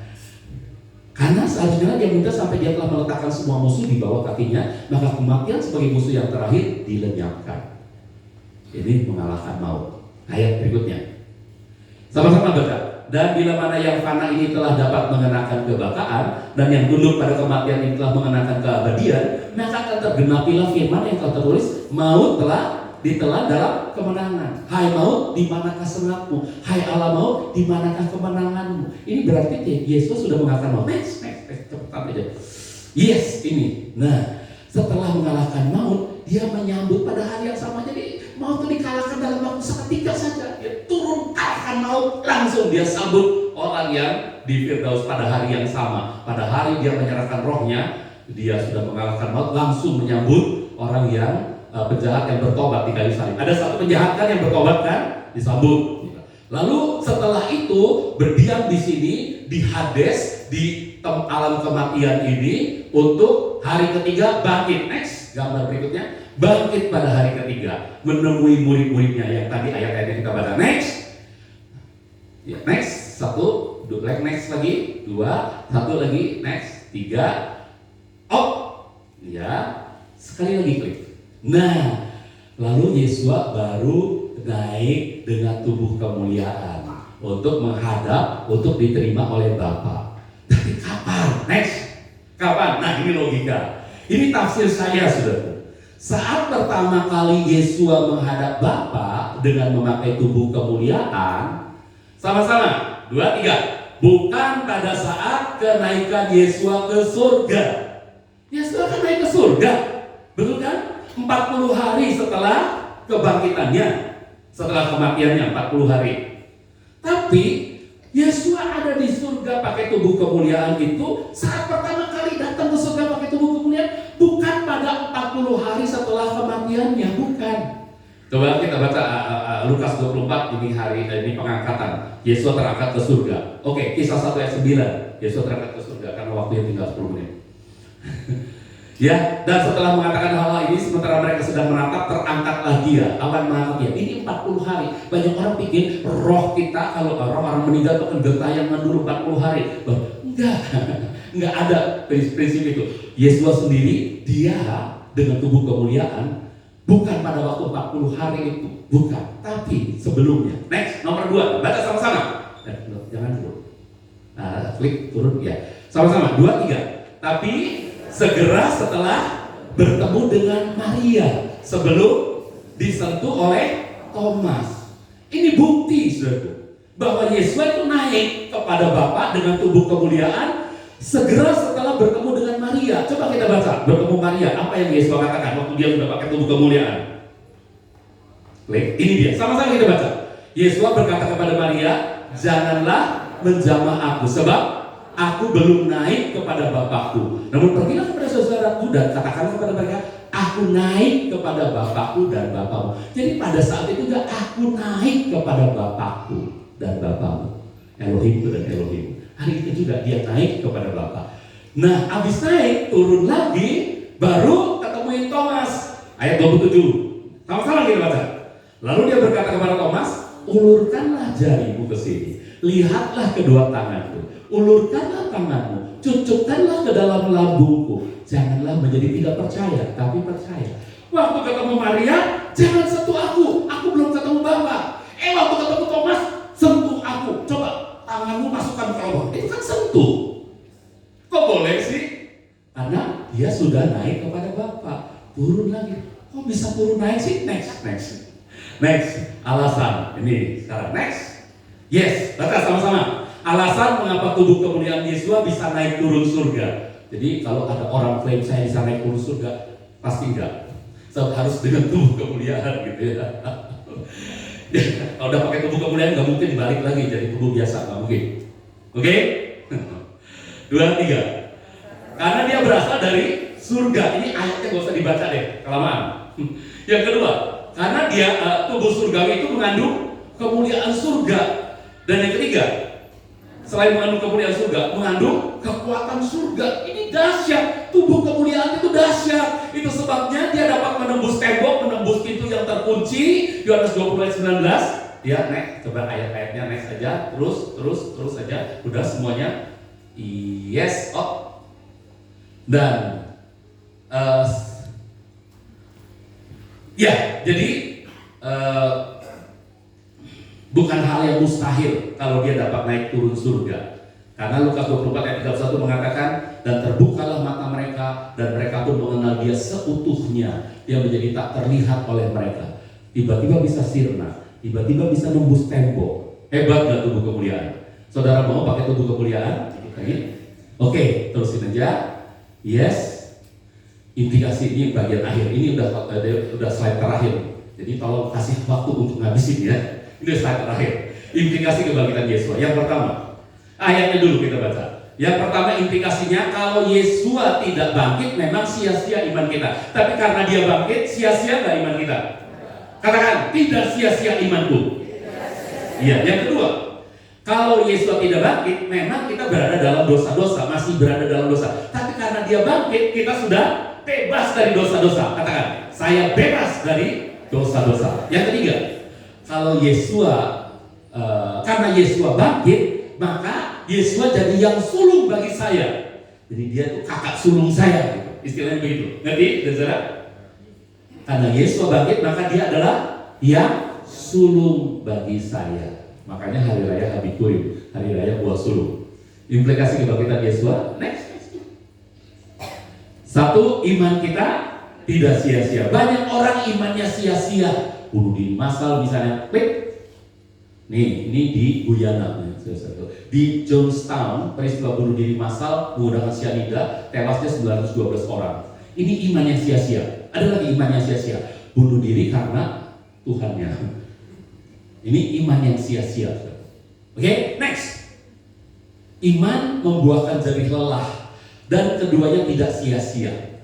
karena seharusnya dia minta sampai dia telah meletakkan semua musuh di bawah kakinya, maka kematian sebagai musuh yang terakhir dilenyapkan. Ini mengalahkan maut. Ayat berikutnya. Sama-sama baca. Dan bila mana yang fana ini telah dapat mengenakan kebakaan, dan yang tunduk pada kematian ini telah mengenakan keabadian, maka akan tergenapilah firman yang telah tertulis, maut telah ditelan dalam kemenangan. Hai maut, di manakah sengatmu? Hai Allah maut, di manakah kemenanganmu? Ini berarti Yesus sudah mengatakan maut. Next, cepat aja. Yes, ini. Nah, setelah mengalahkan maut, dia menyambut pada hari yang sama. Jadi maut itu dikalahkan dalam waktu seketika saja. Dia turun kalahkan maut, langsung dia sambut orang yang di Firdaus pada hari yang sama. Pada hari dia menyerahkan rohnya, dia sudah mengalahkan maut, langsung menyambut orang yang penjahat yang bertobat di kayu salib. Ada satu penjahat kan yang bertobat kan, disambut. Lalu setelah itu berdiam di sini di Hades, di alam kematian ini untuk hari ketiga bangkit. Next, gambar berikutnya. Bangkit pada hari ketiga, menemui murid-muridnya yang tadi ayat-ayatnya kita baca. Next, ya, next, satu, next lagi, dua, satu lagi, next, tiga, ya, sekali lagi klik. Nah, lalu Yesua baru naik dengan tubuh kemuliaan untuk menghadap, untuk diterima oleh Bapa. Tapi kapan? Next, kapan? Nah, ini logika. Ini tafsir saya, saudara. Saat pertama kali Yesua menghadap Bapa dengan memakai tubuh kemuliaan, sama-sama, 2, 3. Bukan pada saat kenaikan Yesua ke surga. Yesua kan naik ke surga, betul kan? 40 hari setelah kebangkitannya, setelah kematiannya 40 hari. Tapi Yesua ada di surga pakai tubuh kemuliaan itu saat pertama kali datang ke surga pakai tubuh kemuliaan, bukan pada 40 hari setelah kematiannya, bukan. Coba kita baca Lukas 24, ini pengangkatan. Yesus terangkat ke surga. Oke, Kisah 1 ayat 9. Yesus terangkat ke surga karena waktunya tinggal 10 menit. Ya, dan setelah mengatakan hal ini, sementara mereka sedang menatap, terangkatlah dia. Awan mengangkat dia. Ini 40 hari. Banyak orang pikir roh kita, kalau orang meninggal itu akan gentayangan dulu 40 hari. Enggak ada prinsip itu. Yesus sendiri, dia dengan tubuh kemuliaan, bukan pada waktu 40 hari itu, bukan, tapi sebelumnya. Next, nomor 2, baca sama-sama. Jangan dulu. Klik turun ya. Sama-sama, 2, 3. Tapi segera setelah bertemu dengan Maria, sebelum disentuh oleh Thomas. Ini bukti, saudara, bahwa Yesus itu naik kepada Bapa dengan tubuh kemuliaan segera setelah bertemu dengan Maria. Coba kita baca, bertemu Maria, apa yang Yesus katakan waktu dia sudah pakai tubuh kemuliaan? Klik, ini dia, sama-sama kita baca. Yesus berkata kepada Maria, janganlah menjamah aku, sebab aku belum naik kepada Bapakku. Namun pergilah kepada saudaraku dan katakanlah kepada mereka, aku naik kepada Bapakku dan Bapamu. Jadi pada saat itu juga aku naik kepada Bapakku dan Bapamu. Elohim dan Elohim. Hari itu juga dia naik kepada Bapa. Nah, habis naik, turun lagi, baru ketemuin Thomas. Ayat 27. Sama-sama kita baca. Lalu dia berkata kepada Thomas, ulurkanlah jarimu ke sini. Lihatlah kedua tanganku. Ulurkanlah tanganmu. Cucukkanlah ke dalam lambungku. Janganlah menjadi tidak percaya, tapi percaya. Waktu ketemu Maria, jangan sentuh aku. Aku belum ketemu Bapa. Waktu ketemu Thomas, sentuh aku. Coba tanganmu masukkan ke bawah. Itu kan sentuh. Kok boleh sih? Karena dia sudah naik kepada Bapa. Turun lagi. Kok bisa turun naik sih? Next. Alasan. Ini sekarang. Next. Yes. Baca sama-sama. Alasan mengapa tubuh kemuliaan Yesus bisa naik turun surga. Jadi kalau ada orang klaim saya bisa naik turun surga, pasti enggak. So, harus dengan tubuh kemuliaan gitu ya. Kalau udah pakai tubuh kemuliaan nggak mungkin balik lagi jadi tubuh biasa, nggak mungkin. Oke? 2, 3. Karena dia berasal dari surga. Ini ayatnya gak usah dibaca deh, kelamaan. Yang kedua, Karena dia tubuh surgawi itu mengandung kemuliaan surga. Dan yang ketiga, selain mengandung kemuliaan surga, mengandung kekuatan surga. Ini dahsyat, tubuh kemuliaan itu dahsyat. Itu sebabnya dia dapat menembus tembok, menembus pintu yang terkunci. Yohanes 20 ayat 19. Ya, next, coba ayat-ayatnya next aja, terus saja. Udah semuanya. Yes, oh. Dan ya, jadi bukan hal yang mustahil kalau dia dapat naik turun surga. Karena Lukas 24 ayat 31 mengatakan, dan terbukalah mata mereka dan mereka pun mengenal dia seutuhnya. Dia menjadi tak terlihat oleh mereka. Tiba-tiba bisa sirna, tiba-tiba bisa nembus tembok. Hebat gak tubuh kemuliaan? Saudara mau pakai tubuh kemuliaan? Oke, terusin aja. Yes. Implikasi ini bagian akhir. Ini udah slide terakhir. Jadi tolong kasih waktu untuk ngabisin ya. Ini slide terakhir. Implikasi kebangkitan Yesua. Yang pertama, ayatnya dulu kita baca. Yang pertama implikasinya, kalau Yesua tidak bangkit, memang sia-sia iman kita. Tapi karena dia bangkit, sia-sia nggak iman kita? Katakan, tidak sia-sia imanku. Iya. Yang kedua, kalau Yesus tidak bangkit, memang kita berada dalam dosa-dosa, masih berada dalam dosa. Tapi karena dia bangkit, kita sudah bebas dari dosa-dosa. Katakan, saya bebas dari dosa-dosa. Yang ketiga, kalau karena Yesus bangkit, maka Yesus jadi yang sulung bagi saya. Jadi dia tuh kakak sulung saya, gitu. Istilahnya begitu. Ngerti, saudara? Karena Yesus bangkit, maka dia adalah yang sulung bagi saya. Makanya hari raya Habikurim, hari raya buah sulung. Implikasi kebangkitan Yesus. Next. Satu, iman kita tidak sia-sia. Banyak orang imannya sia-sia. Bunuh diri massal misalnya, klik. Nih, ini di Guyana. Di Jonestown, peristiwa bunuh diri massal menggunakan cyanida, tewasnya 912 orang. Ini iman yang sia-sia. Ada lagi iman yang sia-sia. Bunuh diri karena Tuhannya. Ini iman yang sia-sia. Oke, next. Iman membuahkan jerih lelah, dan keduanya tidak sia-sia.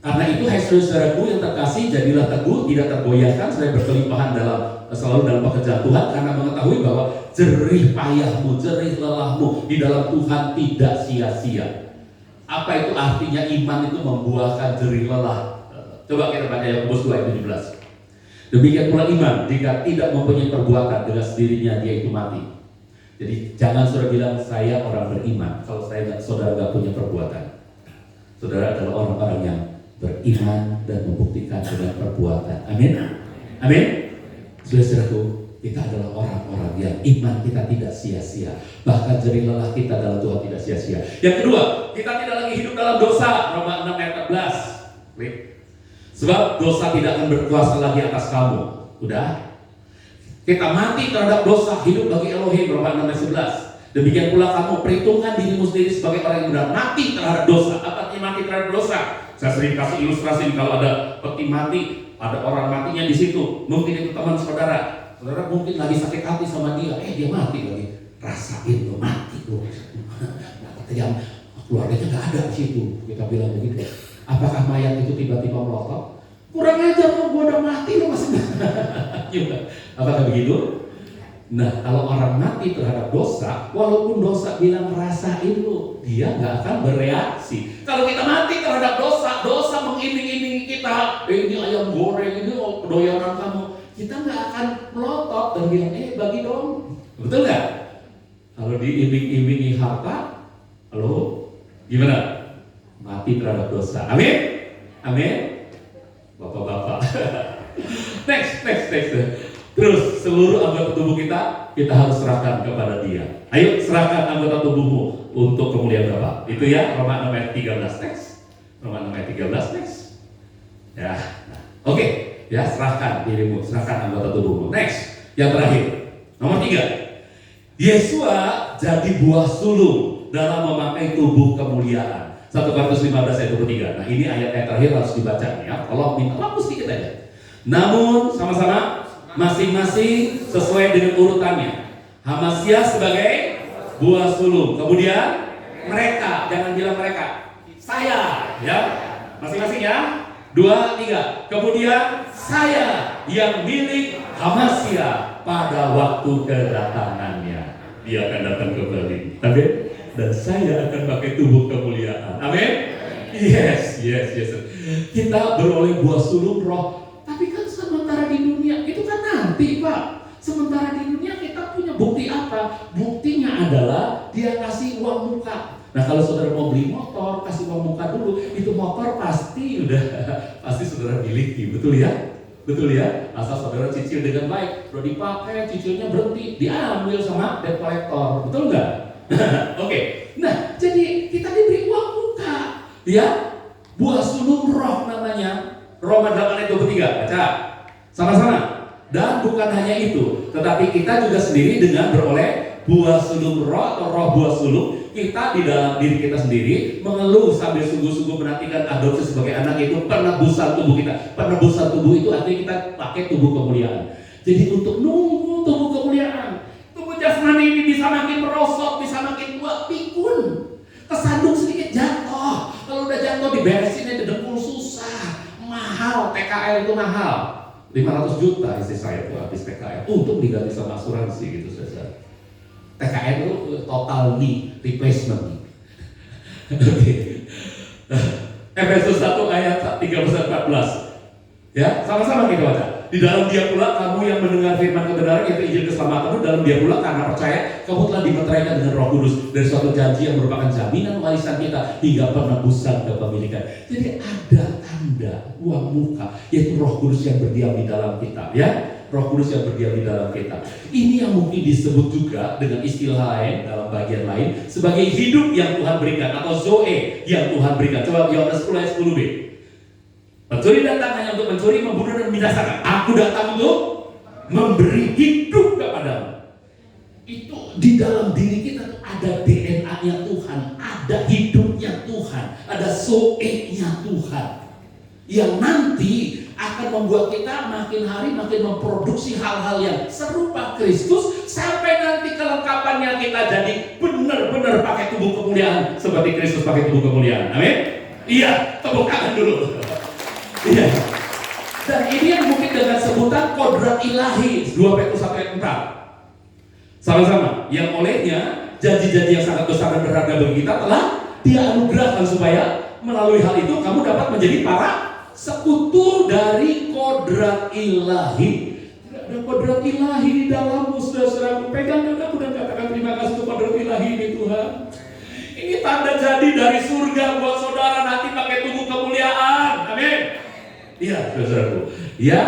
Karena itu, hai saudaraku yang terkasih, jadilah teguh, tidak tergoyahkan, saya berkelimpahan selalu dalam pekerjaan Tuhan, karena mengetahui bahwa jerih payahmu, jerih lelahmu di dalam Tuhan tidak sia-sia. Apa itu artinya iman itu membuahkan jerih lelah? Coba kita baca Yakobus 2 ayat 17. Demikian pula iman, jika tidak mempunyai perbuatan, dengan sendirinya dia itu mati. Jadi jangan saudara bilang saya orang beriman kalau saudara nggak punya perbuatan. Saudara adalah orang-orang yang beriman dan membuktikan dengan perbuatan. Amin. Amin. Saudara-saudaraku, kita adalah orang-orang yang iman kita tidak sia-sia. Bahkan jerih lelah kita dalam Tuhan tidak sia-sia. Yang kedua, kita tidak lagi hidup dalam dosa. Roma 6 ayat 14. Sebab dosa tidak akan berkuasa lagi atas kamu. Udah. Kita mati terhadap dosa, hidup bagi Elohim. Roma 6 ayat 11. Demikian pula kamu, perhitungkan dirimu sendiri sebagai orang yang sudah mati terhadap dosa. Apa artinya mati terhadap dosa? Saya sering kasih ilustrasi, kalau ada peti mati, ada orang matinya di situ. Mungkin itu teman saudara. Saudara mungkin lagi sakit hati sama dia, dia mati lagi. Rasain lo mati lo. Yang keluarganya nggak ada di situ. Kita bilang begitu. Apakah mayat itu tiba-tiba melotot? Kurang ajar lo, gua udah mati lo masih. Apakah begitu? Nah, kalau orang mati terhadap dosa, walaupun dosa bilang rasain lo, dia nggak akan bereaksi. Kalau kita mati terhadap dosa, dosa mengiming-imingi kita, ini ayam goreng, ini kedoyaran kamu, kita nggak akan melotot dan bilang, bagi dong. Betul nggak? Kalau diiming-imingi harta, halo, gimana? Mati terhadap dosa. Amin? Amin? Bapak-bapak. Next. Terus seluruh anggota tubuh kita harus serahkan kepada Dia. Ayo serahkan anggota tubuhmu untuk kemuliaan Bapa. Itu ya, Roma 6 ayat 13 next. Roma 6 ayat 13 next. Ya. Oke. Ya, serahkan dirimu, serahkan anggota tubuhmu. Next. Yang terakhir. Nomor 3. Yesua jadi buah sulung dalam memakai tubuh kemuliaan. 1 Korintus 15 ayat 23. Nah, ini ayat terakhir harus dibaca nih ya. Kalau minta lampu sedikit aja. Namun sama-sama masing-masing sesuai dengan urutannya. Hamasya sebagai buah sulung. Kemudian mereka, jangan bilang mereka. Saya, ya. Masing-masing ya. 2, 3. Kemudian saya yang milik Hamasya pada waktu kedatangannya. Dia akan datang kembali. Amin. Dan saya akan pakai tubuh kemuliaan. Amin. Yes. Kita beroleh buah sulung roh. Tapi kan sementara di dunia itu kan nanti, Pak. Sementara di dunia kita punya bukti apa? Buktinya adalah dia kasih uang muka. Nah, kalau saudara mau beli motor, kasih uang muka dulu. Itu motor pasti saudara miliki, betul ya? Betul ya? Asal saudara cicil dengan baik, udah dipakai, cicilnya berhenti, diambil sama debt collector, betul nggak? Oke. Nah, jadi kita diberi uang muka, ya? Buah sulung roh namanya. Roma 8 ayat 23, baca sama-sama. Dan bukan hanya itu, tetapi kita juga sendiri dengan beroleh buah sulung roh atau roh buah sulung, kita di dalam diri kita sendiri mengeluh sambil sungguh-sungguh menantikan adopsi sebagai anak, itu penebusan tubuh kita. Penebusan tubuh itu artinya kita pakai tubuh kemuliaan. Jadi untuk nunggu tubuh kemuliaan, tubuh jasmani ini bisa makin merosot, bisa makin kuat, pikun, kesandung sedikit jatuh. Kalau udah jatuh diberesin itu dengkul susah, mahal. TKR itu mahal. 500 juta istri saya tuh habis TKR untuk diganti sama asuransi gitu saja. TKR itu total knee replacement. Oke. Efesus 1 ayat 13-14. Ya, sama-sama kita baca. Di dalam dia pula kamu yang mendengar firman kebenaran yaitu Injil keselamatanmu, dalam dia pula karena percaya kamu telah dimeteraikan dengan Roh Kudus dari suatu janji yang merupakan jaminan warisan kita hingga penebusan kepemilikan. Jadi ada tanda uang muka yaitu Roh Kudus yang berdiam di dalam kita, ya. Roh Kudus yang berdiam di dalam kita. Ini yang mungkin disebut juga dengan istilah lain dalam bagian lain sebagai hidup yang Tuhan berikan atau zoe yang Tuhan berikan. Coba Yohanes 10 ayat 10b. Pencuri datang hanya untuk mencuri, membunuh dan membinasakan. Aku datang untuk memberi hidup kepadamu. Itu di dalam diri kita ada DNA-nya Tuhan, ada hidupnya Tuhan, ada zoe-nya Tuhan yang nanti akan membuat kita makin hari makin memproduksi hal-hal yang serupa Kristus sampai nanti kelengkapannya kita jadi benar-benar pakai tubuh kemuliaan seperti Kristus pakai tubuh kemuliaan. Amin. Iya, tepuk tangan dulu. Iya. Dan ini yang mungkin dengan sebutan kodrat ilahi 2 Petrus 1 ayat 4. Sama-sama, yang olehnya janji-janji yang sangat besar dan berharga bagi kita telah Dia anugerahkan supaya melalui hal itu kamu dapat menjadi para sekutu dari kodrat ilahi. Tidak ada kodrat ilahi di dalammu, saudara-saudaraku. Pegang dadaku dan katakan terima kasih untuk kodrat ilahi ini, Tuhan. Ini tanda jadi dari surga buat saudara nanti pakai tubuh kemuliaan. Amin. Iya, saudaraku. Ya,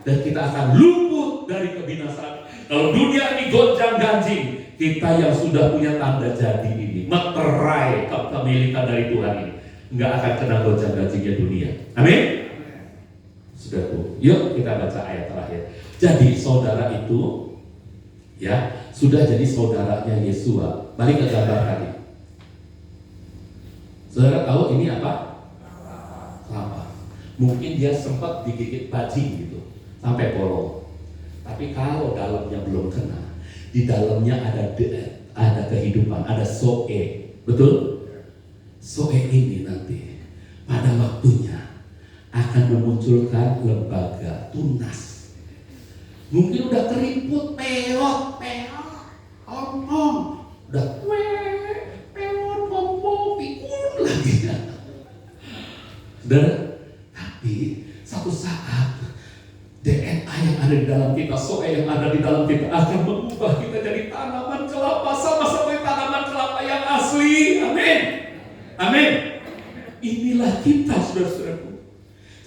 dan kita akan luput dari kebinasaan. Kalau dunia ini gonjang ganjing, kita yang sudah punya tanda jadi ini, meterai kepemilikan dari Tuhan ini, nggak akan kena gonjang ganjingnya dunia. Amin. Saudaraku, yuk kita baca ayat terakhir. Jadi saudara itu, ya, sudah jadi saudaranya Yesua. Balik ke gambar tadi. Saudara tahu ini apa? Kelapa. Mungkin dia sempat digigit bajing gitu sampai bolong. Tapi kalau dalamnya belum kena, di dalamnya ada kehidupan, ada zoe, betul? Zoe ini nanti pada waktunya akan memunculkan lembaga tunas. Mungkin udah keriput, peot, om, udah peot, pom, pikun lagi. Dan tapi satu saat DNA yang ada di dalam kita, zoe yang ada di dalam kita akan mengubah kita jadi tanaman kelapa sama seperti tanaman kelapa yang asli. Amin. Amin. Inilah kita, saudara-saudaraku.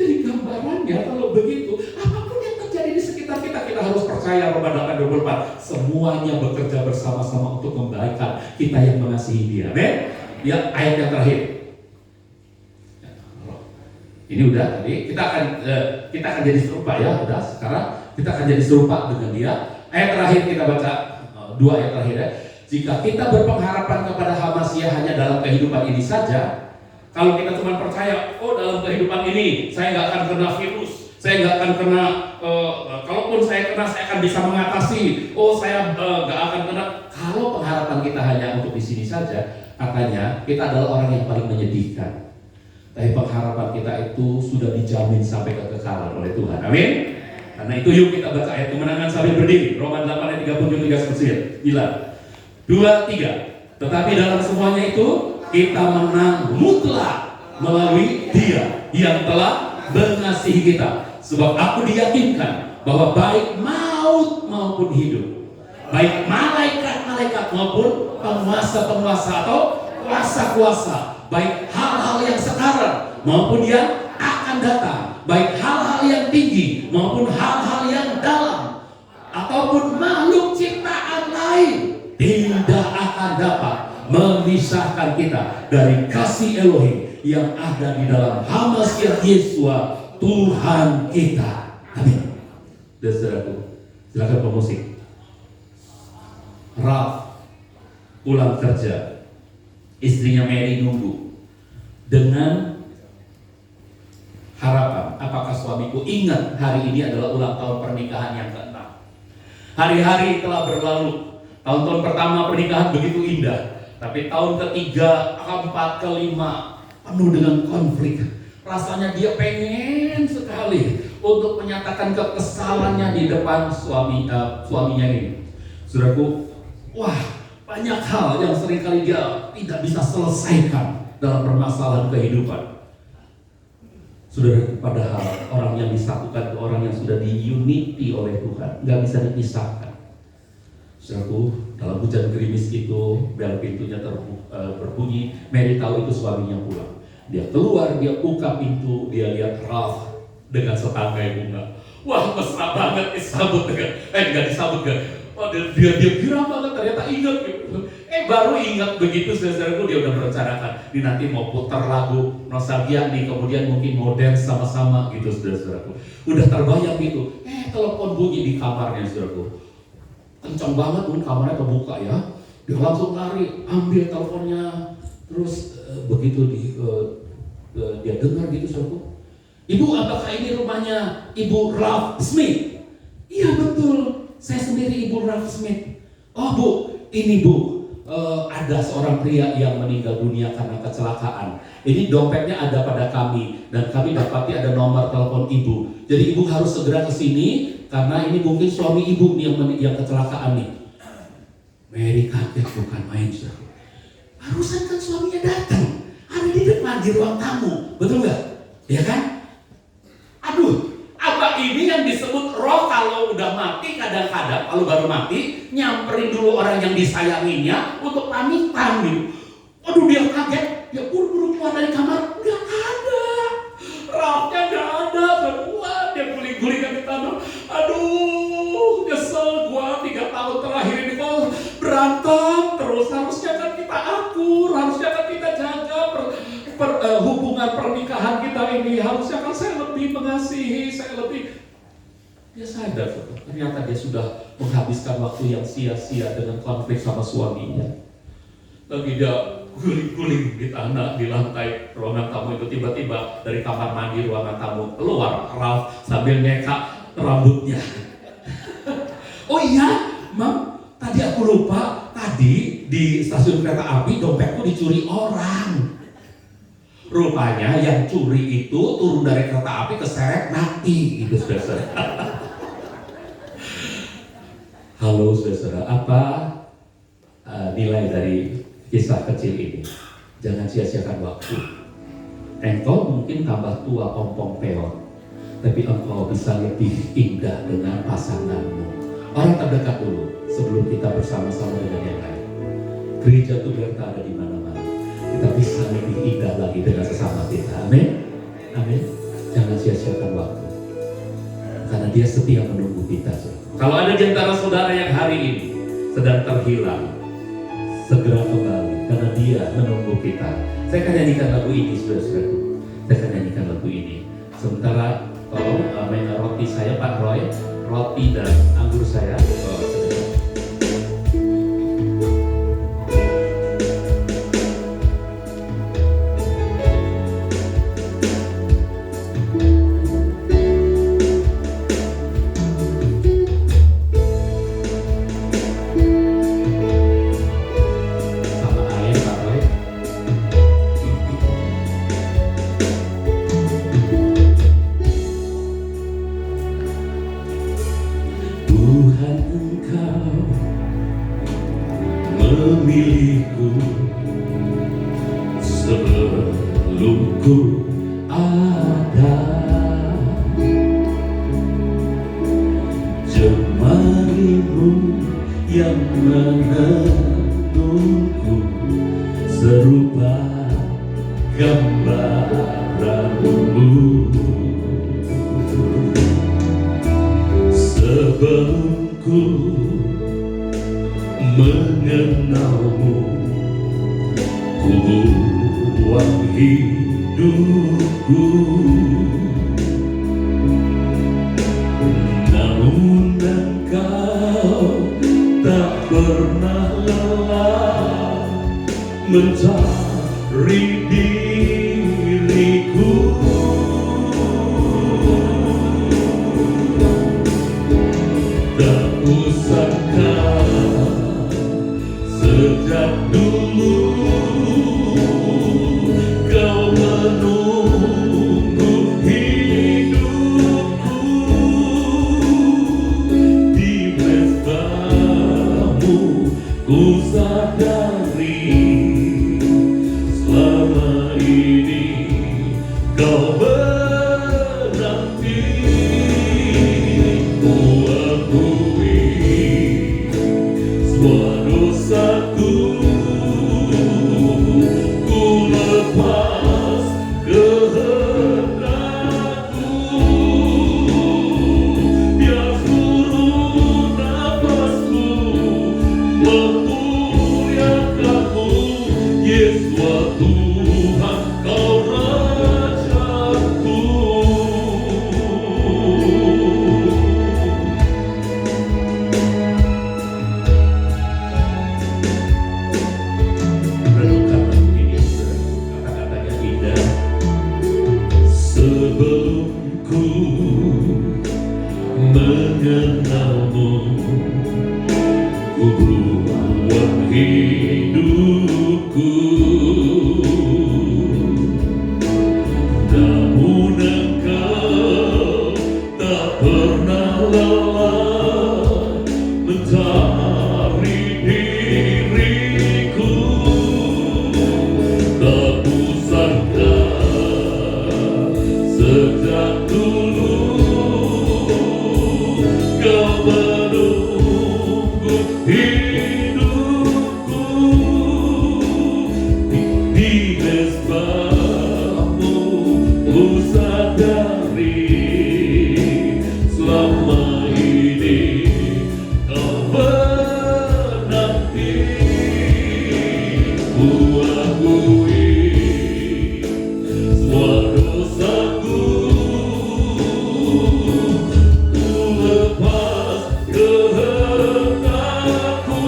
Jadi gambarannya kalau begitu, apapun yang terjadi di sekitar kita, kita harus percaya Roma 8:24. Semuanya bekerja bersama-sama untuk kebaikan kita yang mengasihi Dia. Amin. Ya, ayat yang terakhir. Ini udah tadi kita akan jadi serupa ya, udah sekarang kita akan jadi serupa dengan Dia. Ayat terakhir kita baca, 2 ayat terakhir ya. Jika kita berpengharapan kepada Hamasya hanya dalam kehidupan ini saja, kalau kita cuma percaya, oh dalam kehidupan ini saya nggak akan kena virus, saya nggak akan kena, kalaupun saya kena saya akan bisa mengatasi, oh saya nggak akan kena. Kalau pengharapan kita hanya untuk di sini saja, katanya kita adalah orang yang paling menyedihkan. Tapi pengharapan kita itu sudah dijamin sampai kekekalan oleh Tuhan. Amin. Karena itu yuk kita baca ayat kemenangan sambil berdiri. Roma 8 ayat 37 Bila 2, 3. Tetapi dalam semuanya itu kita menang mutlak melalui Dia yang telah mengasihi kita. Sebab aku diyakinkan bahwa baik maut maupun hidup, baik malaikat-malaikat maupun penguasa-penguasa atau kuasa-kuasa, baik hal-hal yang sekarang maupun yang akan datang, baik hal-hal yang tinggi maupun hal-hal yang dalam, ataupun makhluk ciptaan lain, tidak akan dapat memisahkan kita dari kasih Elohim yang ada di dalam Hamasiah Yesua Tuhan kita. Amin. Dan saudaraku, silakan pemusik. Ralph pulang kerja, istrinya Mary nunggu dengan harapan, apakah suamiku ingat hari ini adalah ulang tahun pernikahan yang ke-6. Hari-hari telah berlalu. Tahun-tahun pertama pernikahan begitu indah, tapi tahun ketiga, keempat, kelima penuh dengan konflik. Rasanya dia pengen sekali untuk menyatakan kekesalannya di depan suaminya ini. Saudaraku, wah, banyak hal yang seringkali dia tidak bisa selesaikan dalam permasalahan kehidupan. Saudara, padahal orang yang disatukan ke orang yang sudah diunity oleh Tuhan, nggak bisa dipisahkan. Saudaraku, dalam hujan gerimis itu, bel pintunya berbunyi. Mary tahu itu suaminya pulang. Dia keluar, dia buka pintu, dia lihat Ralph dengan setangkai bunga. Wah, mesra banget disambut dengan, nggak disambut kan? Wah, dia kira banget, ternyata ingat gitu. Baru ingat begitu, saudaraku, dia udah merencanakan. Ini nanti mau putar lagu nostalgia nih, kemudian mungkin mau dance sama-sama gitu, saudaraku. Udah terbayang gitu. Telepon bunyi di kamarnya, saudaraku. Kencang banget, kamarnya kebuka ya. Dia langsung lari, ambil teleponnya. Terus begitu dia dengar gitu, saudaraku. Ibu, apakah ini rumahnya Ibu Ralph Smith? Iya betul, saya sendiri Ibu Ralph Smith. Oh Bu, ini Bu, ada seorang pria yang meninggal dunia karena kecelakaan. Ini dompetnya ada pada kami dan kami dapati ada nomor telepon Ibu. Jadi Ibu harus segera ke sini karena ini mungkin suami Ibu yang kecelakaan nih. Mary kaget bukan main, saudara. Harusan kan suaminya datang, ada di depan di ruang tamu, betul nggak? Ya kan? Aduh, apa ini yang disebut roh kalau udah mati kadang-kadang kalau baru mati nyamperin dulu orang yang disayanginya untuk pamitan gitu. Aduh, dia kaget, dia buru-buru keluar dari kamar, nggak ada, rohnya nggak ada, wah dia guling-guling di tanah. Aduh, nyesel gua 3 tahun terakhir ini kok berantem terus. Harusnya kan kita akur, harusnya kan kita jaga hubungan pernikahan kita ini. Harusnya kan saya lebih mengasihi, saya lebih. Dia sadar, ternyata dia sudah menghabiskan waktu yang sia-sia dengan konflik sama suaminya. Lagi dia guling-guling di tanah, di lantai ruangan tamu itu, tiba-tiba dari kamar mandi ruangan tamu keluar Ralph sambil nyeka rambutnya. Oh iya, Mam, tadi aku lupa, tadi di stasiun kereta api dompetku dicuri orang. Rupanya yang curi itu turun dari kereta api keseret mati, gitu saudara. Halo saudara, apa nilai dari kisah kecil ini? Jangan sia-siakan waktu. Engkau mungkin tambah tua ompong peor, tapi engkau bisa lebih indah dengan pasanganmu. Orang terdekat dulu sebelum kita bersama-sama dengan yang lain. Gereja Tuberta ada di mana-mana. Kita bisa lebih indah lagi dengan sesama kita. Amin. Amin. Jangan sia-siakan waktu, karena Dia setia menunggu kita. Kalau ada di antara saudara yang hari ini sedang terhilang, segera kembali, karena Dia menunggu kita. Saya akan nyanyikan lagu ini, saudara-saudaraku. Saya akan nyanyikan lagu ini. Sementara tolong main roti saya, Pak Roy, roti dan anggur saya. Tuhan Engkau memilihku sebelum ku ada. Jemarimu yang menenunku serupa gambaranmu. Sebelum ku mengenalmu, ku buang hidupku. Namun Engkau tak pernah lelah mencari diriku. Tak usahkah sejak dulu kau menunggu hidupku. Di mesbamu ku sadari selama ini kau menanti. Ku akui semua dosaku, ku lepas kehendakku. Biar seluruh nafasku memuliakanmu, Yesus Tuhan, Kau Rajaku. Renungkan lagu ini, kata-kata yang indah. Sebelum ku mengenalmu, ku buang hidupku. Namun Engkau tak pernah lelah mencari diriku. Tak usahkah sejak dulu kau menunggu hidupku. Di mesbamu ku sadari selama ini kau menanti. Ku akui semua dosaku, ku lepas kehendakku.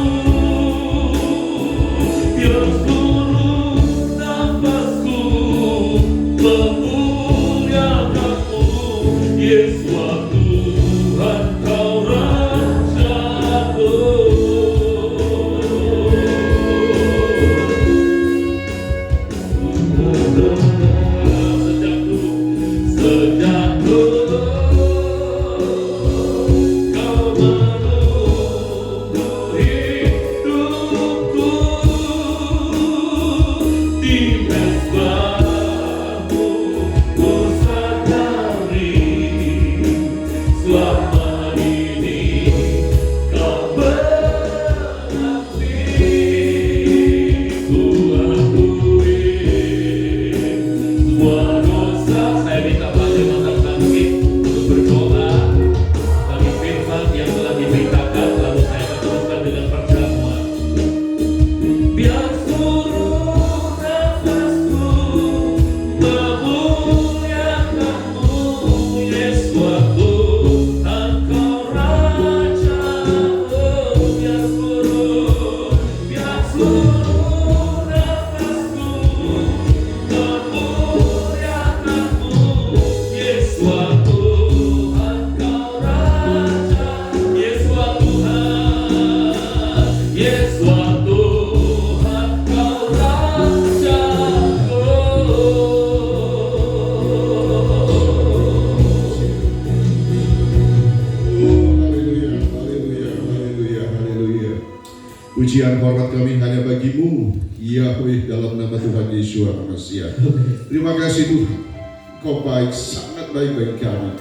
Pujian hormat kami hanya bagi-Mu, Yahweh, dalam nama Tuhan Yeshua HaMashiach. Terima kasih Tuhan, Kau baik, sangat baik bagi kami.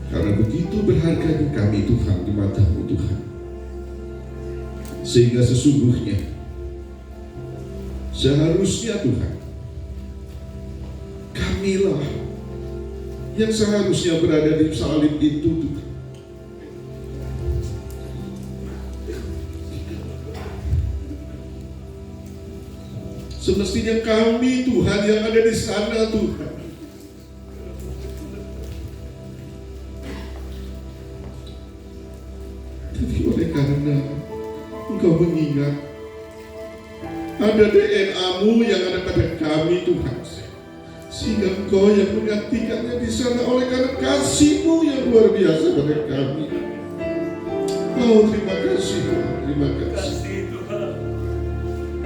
Karena begitu berharganya kami Tuhan di mata-Mu Tuhan. Sehingga sesungguhnya, seharusnya Tuhan, kamilah yang seharusnya berada di salib itu Tuhan. Semestinya kami Tuhan yang ada di sana Tuhan. Tapi oleh karena Engkau mengingat ada DNA-Mu yang ada pada kami Tuhan, sehingga Engkau yang menggantikannya di sana oleh karena kasih-Mu yang luar biasa pada kami. Oh, terima kasih Tuhan, terima kasih.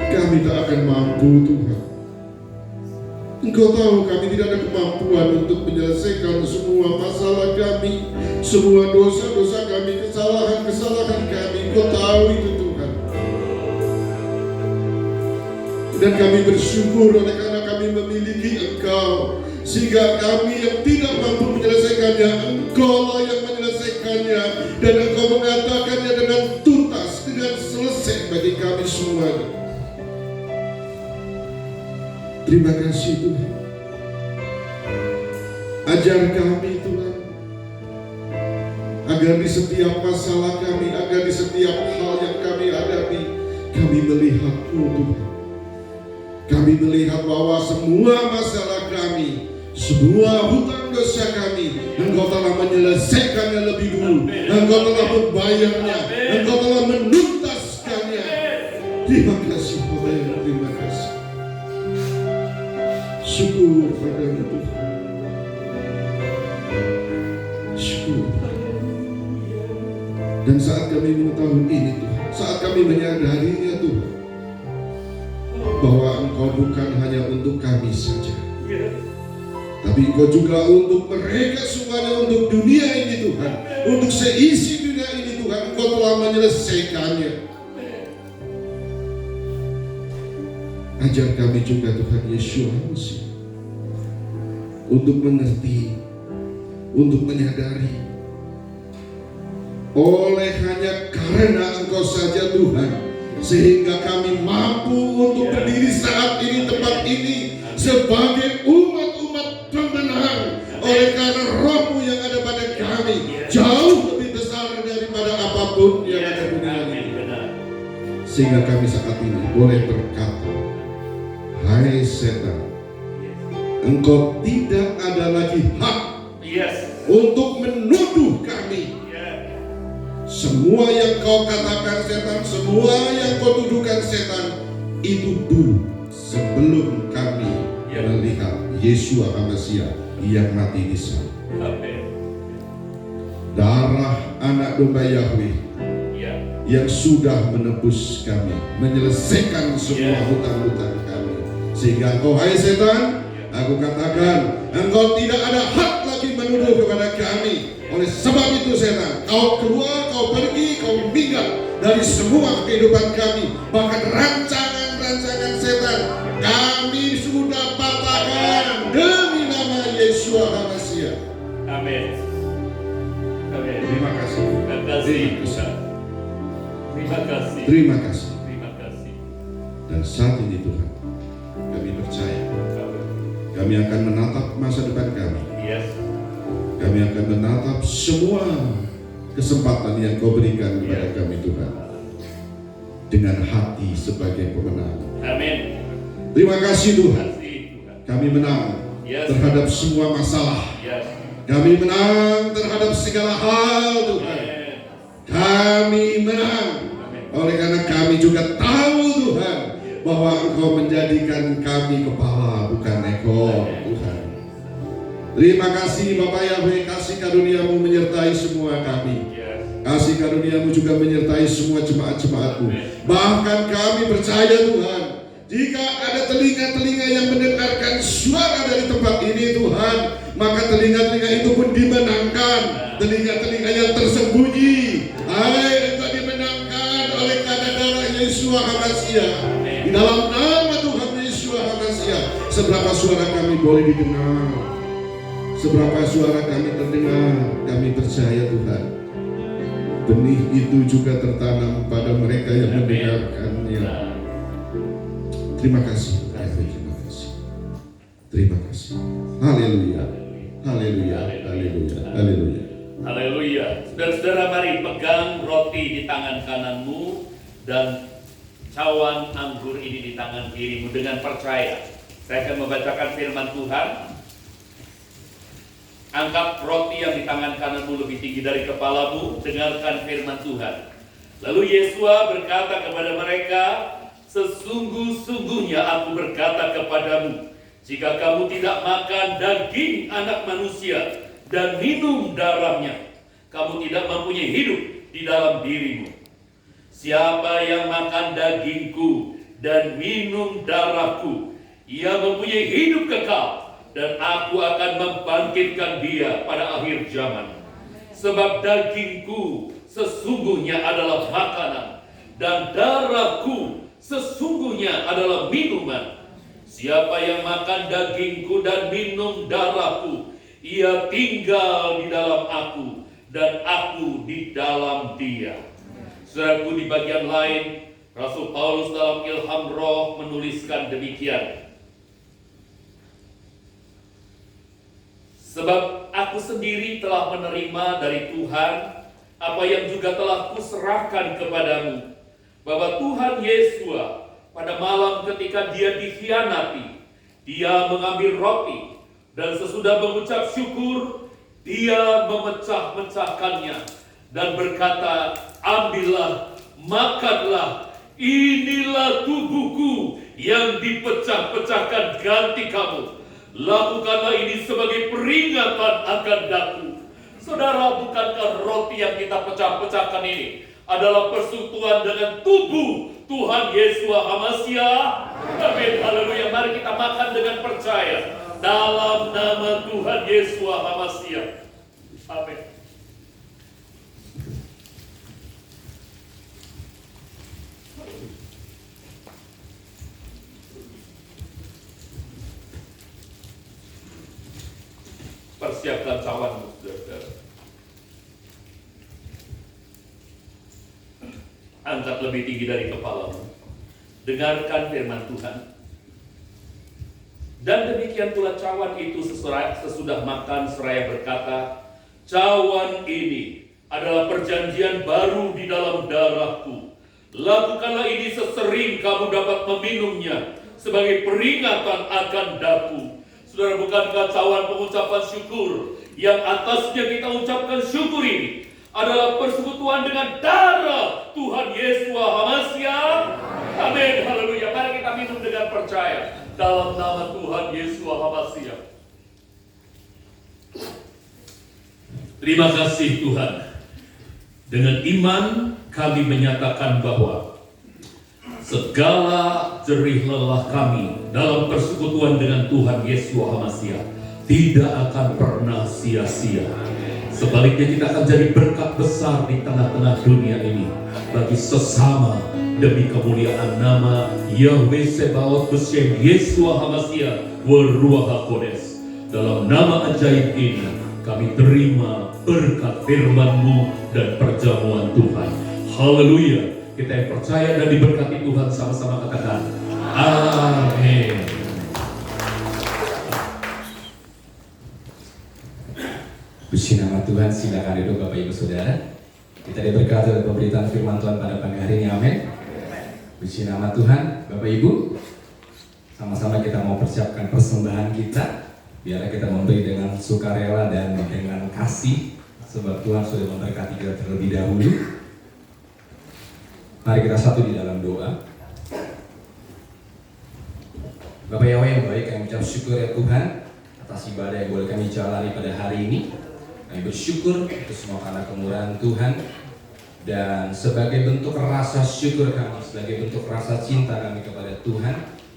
Kami tak akan mampu Tuhan. Engkau tahu kami tidak ada kemampuan untuk menyelesaikan semua masalah kami, semua dosa-dosa kami, kesalahan-kesalahan kami. Engkau tahu itu Tuhan. Dan kami bersyukur oleh karena kami memiliki Engkau, sehingga kami yang tidak mampu menyelesaikannya, Engkau lah yang menyelesaikannya, dan Engkau mengatakannya dengan tuntas, dengan selesai bagi kami semua. Terima kasih Tuhan. Ajar kami Tuhan, agar di setiap masalah kami, agar di setiap hal yang kami hadapi, kami melihat-Mu Tuhan. Kami melihat bahwa semua masalah kami, semua hutang dosa kami, Engkau telah menyelesaikannya lebih dulu. Engkau telah membayarnya, Engkau telah menuntaskannya. Terima kasih Bapak, terima kasih. Syukur pada-Mu Tuhan. Syukur. Dan saat kami mengetahui ini Tuhan, saat kami menyadarinya Tuhan, bahwa Engkau bukan hanya untuk kami saja, tapi Engkau juga untuk mereka semuanya, untuk dunia ini Tuhan, untuk seisi dunia ini Tuhan, Engkau telah menyelesaikannya. Ajar kami juga Tuhan Yeshua HaMashiach untuk mengerti, untuk menyadari, oleh hanya karena Engkau saja Tuhan, sehingga kami mampu untuk berdiri saat ini, tempat ini, sebagai umat-umat pemenang. Oleh karena Roh-Mu yang ada pada kami jauh lebih besar daripada apapun yang ada di dunia ini, sehingga kami saat ini boleh berkata, hai setan, engkau tidak ada lagi hak untuk menuduh kami. Semua yang kau katakan setan, semua yang kau tuduhkan setan, itu dulu sebelum kami melihat Yeshua HaMashiach yang mati di sana. Darah anak domba Yahweh yang sudah menebus kami, menyelesaikan semua hutang-hutang kami. Sehingga engkau, hai setan, aku katakan, engkau tidak ada hak lagi menuduh kepada kami. Oleh sebab itu setan, kau keluar, kau pergi, kau minggat dari semua kehidupan kami. Bahkan rancangan-rancangan setan kami sudah patahkan demi nama Yeshua HaMashiach. Amin. Amin. Terima kasih. Terima kasih. Terima kasih. Terima kasih. Terima kasih. Dan saat ini Tuhan, kami percaya kami akan menatap masa depan kami. Yes. Kami akan menatap semua kesempatan yang Kau berikan kepada kami Tuhan, dengan hati sebagai pemenang. Amin. Terima kasih Tuhan. Kasih Tuhan. Kami menang terhadap semua masalah. Yes. Kami menang terhadap segala hal Tuhan. Kami menang oleh karena kami juga tahu Tuhan bahwa Engkau menjadikan kami kepala bukan ekor Tuhan. Terima kasih Bapak Yahweh, kasih karunia-Mu menyertai semua kami. Kasih karunia-Mu juga menyertai semua jemaat-jemaat-Mu. Bahkan kami percaya Tuhan, jika ada telinga-telinga yang mendengarkan suara dari tempat ini Tuhan, maka telinga-telinga itu pun dimenangkan. Telinga-telinga yang tersembunyi, hai Yeshua HaMashiach. Di dalam nama Tuhan Yeshua HaMashiach. Seberapa suara kami boleh didengar, seberapa suara kami terdengar, kami percaya Tuhan, benih itu juga tertanam pada mereka yang mendengarkannya. Terima kasih. Terima kasih. Terima kasih. Haleluya. Haleluya. Haleluya. Haleluya. Haleluya. Saudara-saudara, mari pegang roti di tangan kananmu dan cawan anggur ini di tangan kirimu dengan percaya. Saya akan membacakan firman Tuhan. Angkat roti yang di tangan kananmu lebih tinggi dari kepalamu. Dengarkan firman Tuhan. Lalu Yesua berkata kepada mereka, sesungguh-sungguhnya aku berkata kepadamu, jika kamu tidak makan daging anak manusia dan minum darahnya, kamu tidak mempunyai hidup di dalam dirimu. Siapa yang makan dagingku dan minum darahku, ia mempunyai hidup kekal, dan aku akan membangkitkan dia pada akhir zaman. Sebab dagingku sesungguhnya adalah makanan, dan darahku sesungguhnya adalah minuman. Siapa yang makan dagingku dan minum darahku, ia tinggal di dalam aku, dan aku di dalam dia. Saudaraku, di bagian lain, Rasul Paulus dalam ilham roh menuliskan demikian. Sebab aku sendiri telah menerima dari Tuhan apa yang juga telah kuserahkan kepadamu, bahwa Tuhan Yesua pada malam ketika dia dikhianati, dia mengambil roti, dan sesudah mengucap syukur, dia memecah-mecahkannya dan berkata, ambillah, makanlah, inilah tubuhku yang dipecah-pecahkan ganti kamu. Lakukanlah ini sebagai peringatan akan daku. Saudara, bukankah roti yang kita pecah-pecahkan ini adalah persekutuan dengan tubuh Tuhan Yesua HaMashiach? Amin, haleluya. Mari kita makan dengan percaya dalam nama Tuhan Yesua HaMashiach. Amin. Persiapkan cawanmu, saudara. Angkat lebih tinggi dari kepalamu. Dengarkan firman Tuhan. Dan demikian pula cawan itu sesudah makan seraya berkata, cawan ini adalah perjanjian baru di dalam darahku. Lakukanlah ini sesering kamu dapat meminumnya sebagai peringatan akan daku. Saudara, bukankah cawan pengucapan syukur yang atasnya kita ucapkan syukur ini adalah persekutuan dengan darah Tuhan Yesua HaMashiach? Amin, haleluya. Mari kita minum dengan percaya dalam nama Tuhan Yesua HaMashiach. Terima kasih Tuhan. Dengan iman kami menyatakan bahwa segala jerih lelah kami dalam persekutuan dengan Tuhan Yesua HaMashiach tidak akan pernah sia-sia. Sebaliknya kita akan jadi berkat besar di tengah-tengah dunia ini bagi sesama demi kemuliaan nama Yahweh Sebaot Beshem Yesua HaMashiach Waruach HaKodes. Dalam nama ajaib ini kami terima berkat firman-Mu dan perjamuan Tuhan. Haleluya. Kita yang percaya dan diberkati Tuhan sama-sama katakan amin. Puji nama Tuhan, silakan duduk Bapak Ibu Saudara. Kita diberkati oleh pemberitaan firman Tuhan pada pagi hari ini, amin. Puji nama Tuhan, Bapak Ibu. Sama-sama kita mau persiapkan persembahan kita. Biarlah kita memberi dengan sukarela dan dengan kasih, sebab Tuhan sudah memberkati kita terlebih dahulu. Mari kita satu di dalam doa. Bapak Yahweh yang baik, kami ucap syukur ya Tuhan atas ibadah yang boleh kami jalani pada hari ini. Kami bersyukur itu semua karena kemurahan Tuhan. Dan sebagai bentuk rasa syukur kami, sebagai bentuk rasa cinta kami kepada Tuhan,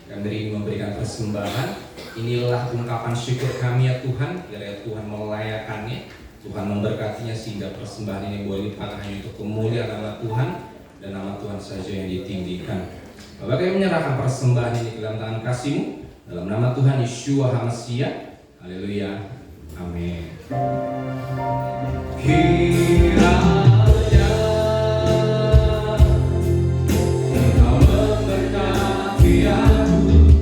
kami ingin memberikan persembahan. Inilah ungkapan syukur kami ya Tuhan. Biar Tuhan melayakannya, Tuhan memberkatinya, sehingga persembahan ini boleh dipakai hanya untuk kemuliaan nama Tuhan dan nama Tuhan saja yang ditinggikan. Bapak kami menyerahkan persembahan ini ke dalam tangan kasih-Mu, dalam nama Tuhan Yeshua HaMasiah. Haleluya. Amin. Kiranya Engkau memberkati aku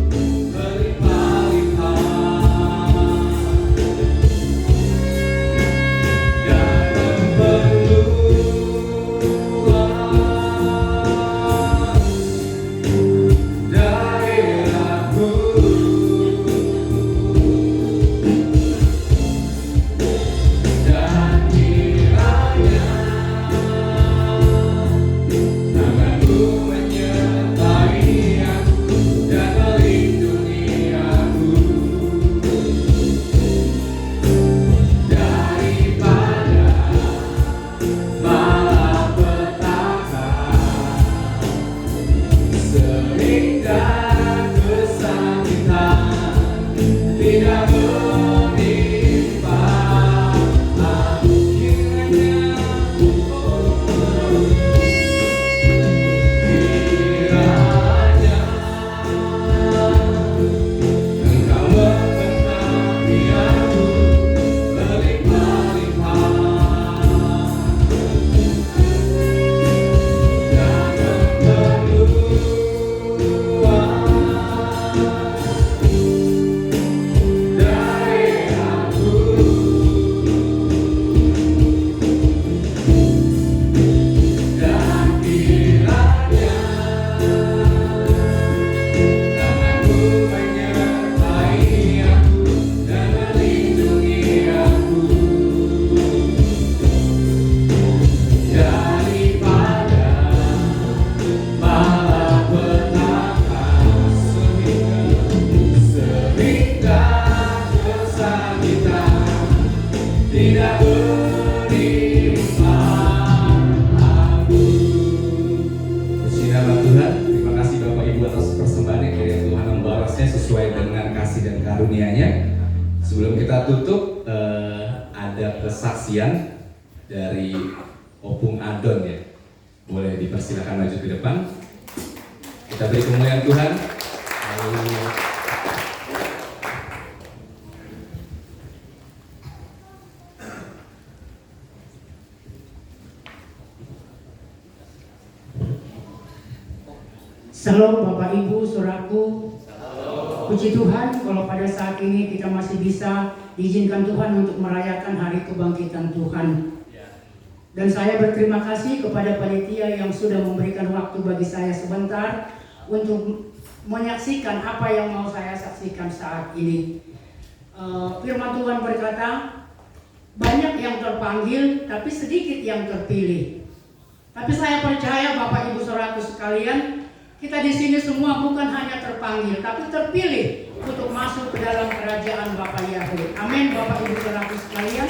berlimpah-limpah dan memperluas daerahku. Dan kiranya tangan-Mu menyertai aku dan melindungi aku daripada malapetaka sehingga kesakitan tidak menimpa aku. Kiranya Engkau memberkati aku berlimpah-limpah dan memperluas daerahku. Dan kiranya tangan-Mu menyertai aku dan melindungi aku daripada malapetaka sehingga kesakitan tidak menimpa aku. Puji nama Tuhan. Terima kasih Bapak Ibu atas persembahan yang kiranya Tuhan membalasnya sesuai dengan kasih dan karunia-Nya. Sebelum kita tutup, ada kesaksian dari Opung Adon ya. Boleh dipersilakan maju ke depan. Kita beri kemuliaan Tuhan. Haleluya. Shalom Bapak Ibu, saudaraku. Puji Tuhan kalau pada saat ini kita masih bisa diizinkan Tuhan untuk merayakan hari kebangkitan Tuhan. Dan saya berterima kasih kepada panitia yang sudah memberikan waktu bagi saya sebentar untuk menyaksikan apa yang mau saya saksikan saat ini. Firman Tuhan berkata, banyak yang terpanggil tapi sedikit yang terpilih. Tapi saya percaya Bapak Ibu saudaraku sekalian, kita di sini semua bukan hanya terpanggil, tapi terpilih untuk masuk ke dalam kerajaan Bapa Yahweh. Amin, Bapak Ibu saudaraku sekalian.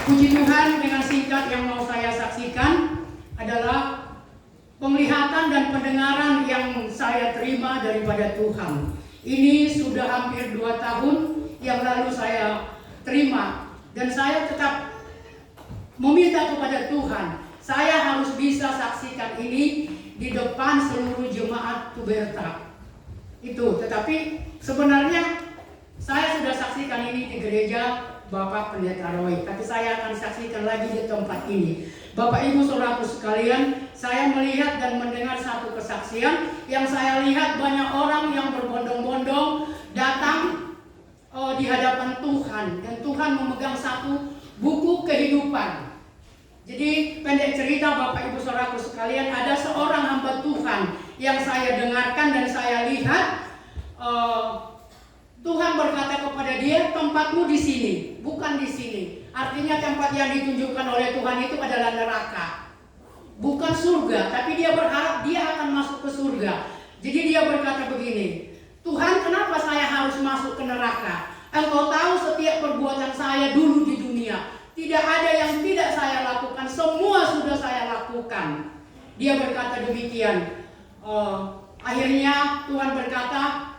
Puji Tuhan, dengan singkat yang mau saya saksikan adalah penglihatan dan pendengaran yang saya terima daripada Tuhan. Ini sudah hampir 2 tahun yang lalu saya terima, dan saya tetap meminta kepada Tuhan, saya harus bisa saksikan ini di depan seluruh jemaat Tuberta. Itu, tetapi sebenarnya saya sudah saksikan ini di gereja Bapak Pendeta Roy, tapi saya akan saksikan lagi di tempat ini. Bapak Ibu saudaraku sekalian, saya melihat dan mendengar satu kesaksian yang saya lihat banyak orang yang berbondong-bondong datang di hadapan Tuhan, dan Tuhan memegang satu buku kehidupan. Jadi pendek cerita Bapak Ibu saudaraku sekalian, ada seorang hamba Tuhan yang saya dengarkan dan saya lihat Tuhan berkata kepada dia, tempatmu di sini, bukan di sini. Artinya tempat yang ditunjukkan oleh Tuhan itu adalah neraka, bukan surga. Tapi dia berharap dia akan masuk ke surga. Jadi dia berkata begini, Tuhan, kenapa saya harus masuk ke neraka? Engkau tahu setiap perbuatan saya dulu di dunia. Tidak ada yang tidak saya lakukan, semua sudah saya lakukan. Dia berkata demikian. Akhirnya Tuhan berkata,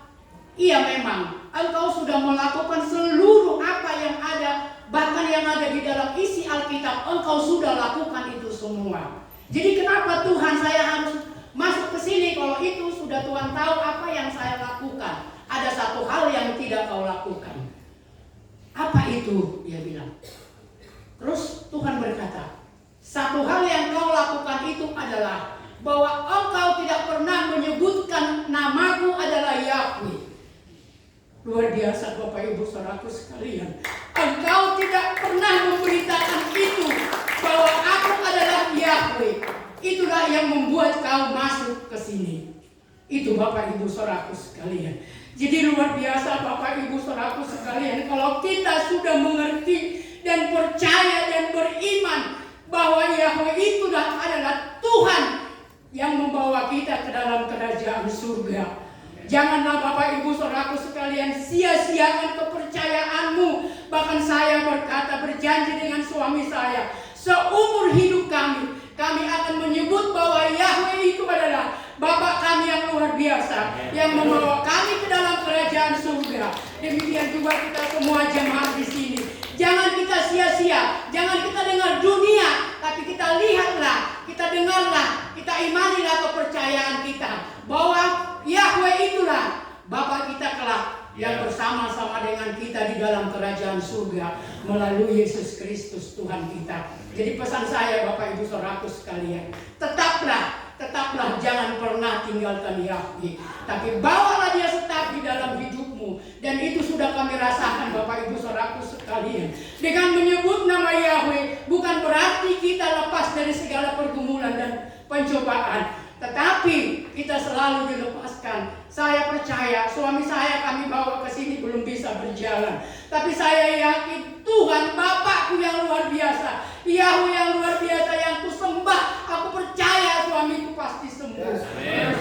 iya memang, engkau sudah melakukan seluruh apa yang ada, bahkan yang ada di dalam isi Alkitab, engkau sudah lakukan itu semua. Jadi kenapa Tuhan saya harus masuk ke sini kalau itu sudah Tuhan tahu apa yang saya lakukan. Ada satu hal yang tidak kau lakukan. Apa itu? Dia bilang. Terus Tuhan berkata, satu hal yang kau lakukan itu adalah bahwa engkau tidak pernah menyebutkan namaku adalah Yahweh. Luar biasa Bapak Ibu Saudaraku sekalian. Engkau tidak pernah memberitakan itu bahwa aku adalah Yahweh. Itulah yang membuat kau masuk ke sini. Itu Bapak Ibu Saudaraku sekalian. Jadi luar biasa Bapak Ibu Saudaraku sekalian, kalau kita sudah mengerti dan percaya dan beriman bahwa Yahweh itu adalah Tuhan yang membawa kita ke dalam kerajaan surga. Janganlah Bapak Ibu Saudaraku sekalian sia-siakan kepercayaanmu. Bahkan saya berjanji dengan suami saya, seumur hidup kami akan menyebut bahwa Yahweh itu adalah Bapa kami yang luar biasa, yang membawa kami ke dalam kerajaan surga. Demikian juga kita semua jemaat di sini. Jangan kita sia-sia, jangan kita dengar dunia, tapi kita lihatlah, kita dengarlah, kita imanilah kepercayaan kita bahwa Yahweh itulah Bapa kita kelak yang bersama-sama dengan kita di dalam kerajaan surga melalui Yesus Kristus Tuhan kita. Jadi pesan saya Bapak Ibu Saudaraku sekalian, tetaplah jangan pernah tinggalkan Yahweh, tapi bawalah dia tetap di dalam hidupmu. Dan itu sudah kami rasakan Bapak Ibu Saudaraku sekalian. Dengan menyebut nama Yahweh bukan berarti kita lepas dari segala pergumulan dan pencobaan, tetapi kita selalu dilepaskan. Saya percaya suami saya kami bawa ke sini belum bisa berjalan, tapi saya yakin Tuhan Bapakku yang luar biasa, Yahweh yang luar biasa yang kusembah, aku percaya suamiku pasti sembuh.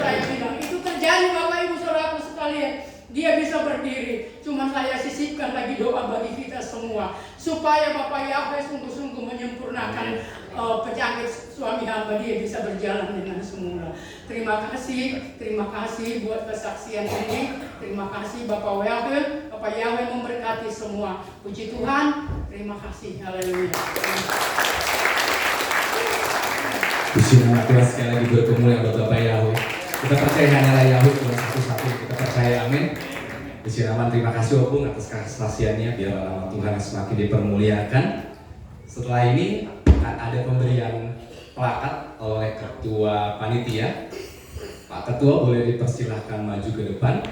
Saya bilang itu terjadi Bapak Ibu Saudaraku sekalian. Dia bisa berdiri. Cuma saya sisipkan lagi doa bagi kita semua supaya Bapak Yahweh sungguh-sungguh menyempurnakan penyakit suami hamba, dia bisa berjalan dengan semula. Terima kasih buat kesaksian ini. Terima kasih Bapak Yahweh. Bapak Yahweh memberkati semua. Puji Tuhan. Terima kasih. Haleluya. Puji nama Tuhan, sekali lagi bertemu yang Bapak Yahweh. Kita percaya hanyalah Yahweh Tuhan satu-satu. Kita percaya, amin. Puji nama, terima kasih Opung atas kesaksiannya. Biar nama Tuhan semakin dipermuliakan. Setelah ini ada pemberian plakat oleh Ketua Panitia. Pak Ketua boleh dipersilahkan maju ke depan.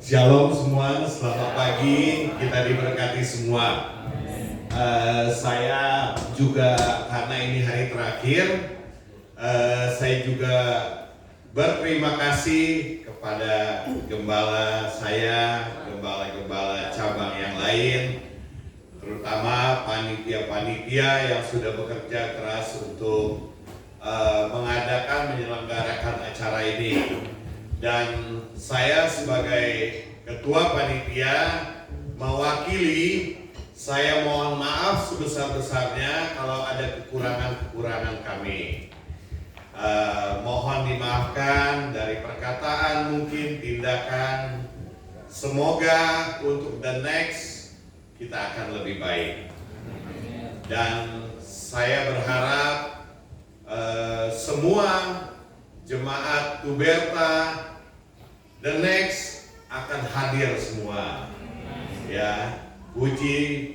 Shalom semua, selamat pagi, kita diberkati semua. Saya juga karena ini hari terakhir, saya juga berterima kasih kepada gembala saya, gembala-gembala cabang yang lain, terutama panitia-panitia yang sudah bekerja keras untuk menyelenggarakan acara ini. Dan saya sebagai ketua panitia mewakili, saya mohon maaf sebesar-besarnya kalau ada kekurangan-kekurangan kami. Mohon dimaafkan dari perkataan, mungkin tindakan. Semoga untuk the next kita akan lebih baik. Dan saya berharap semua jemaat Tuberta the next akan hadir semua. Ya, puji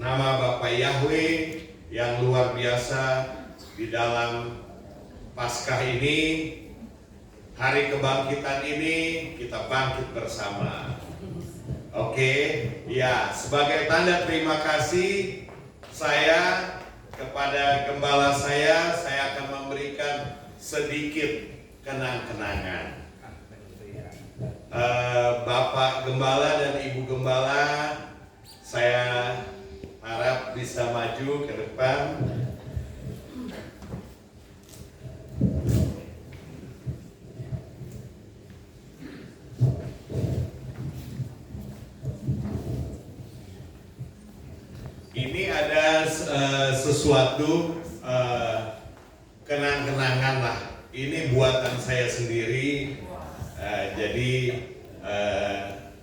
nama Bapak Yahweh yang luar biasa di dalam Paskah ini, hari kebangkitan ini kita bangkit bersama. Oke, ya, sebagai tanda terima kasih saya kepada gembala saya akan memberikan sedikit kenang-kenangan. Bapak Gembala dan Ibu Gembala, saya harap bisa maju ke depan. Ini ada sesuatu kenang-kenangan lah. Ini buatan saya sendiri. Jadi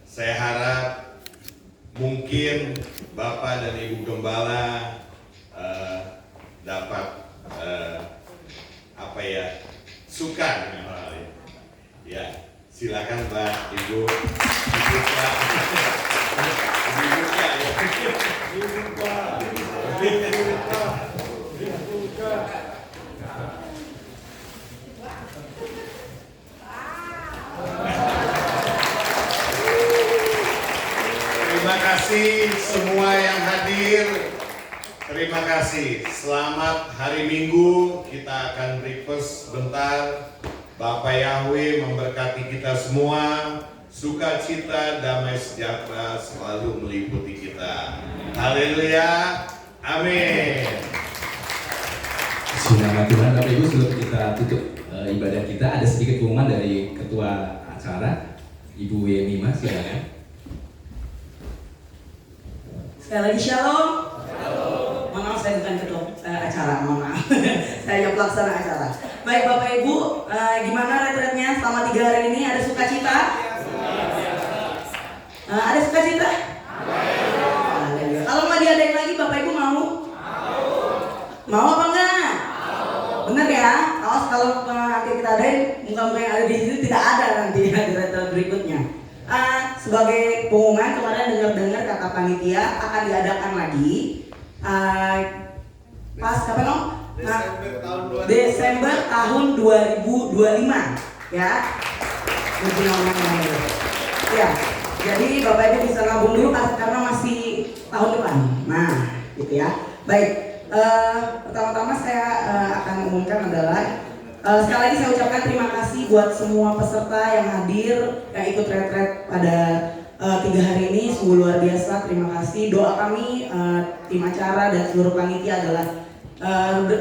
saya harap mungkin Bapak dan Ibu Gembala dapat suka dengan hal ini. Ya, silakan Pak Ibu dibuka. Terima kasih semua yang hadir. Terima kasih. Selamat hari Minggu. Kita akan breakfast sebentar. Bapak Yahweh memberkati kita semua. Sukacita, damai sejahtera selalu meliputi kita. Haleluya. Amin. Nama Tuhan, Bapak Ibu, sebelum kita tutup ibadah kita, ada sedikit pengumuman dari ketua acara, Ibu Yemima, silakan. Sekali lagi shalom. Mohon maaf saya bukan ketua acara, mohon maaf. Saya hanya pelaksana acara. Baik Bapak Ibu, gimana retretnya selama 3 hari ini? Ada sukacita? Ada sukacita? Kalau mau diadain lagi Bapak Ibu mau? Mau apa enggak? Benar ya? Awas kalau nanti kita adain, muka-muka yang ada di sini tidak ada nanti di retret berikutnya. Sebagai pengumuman, kemarin dengar-dengar kata panitia akan diadakan lagi pas kapan Om? Desember tahun 2025 ya. Ya, jadi Bapak Ibu bisa nabung dulu karena masih tahun depan. Nah, gitu ya. Baik, pertama-tama saya akan umumkan adalah sekali lagi saya ucapkan terima kasih buat semua peserta yang hadir, yang ikut retret pada 3 hari ini. Sungguh luar biasa, terima kasih. Doa kami tim acara dan seluruh panitia adalah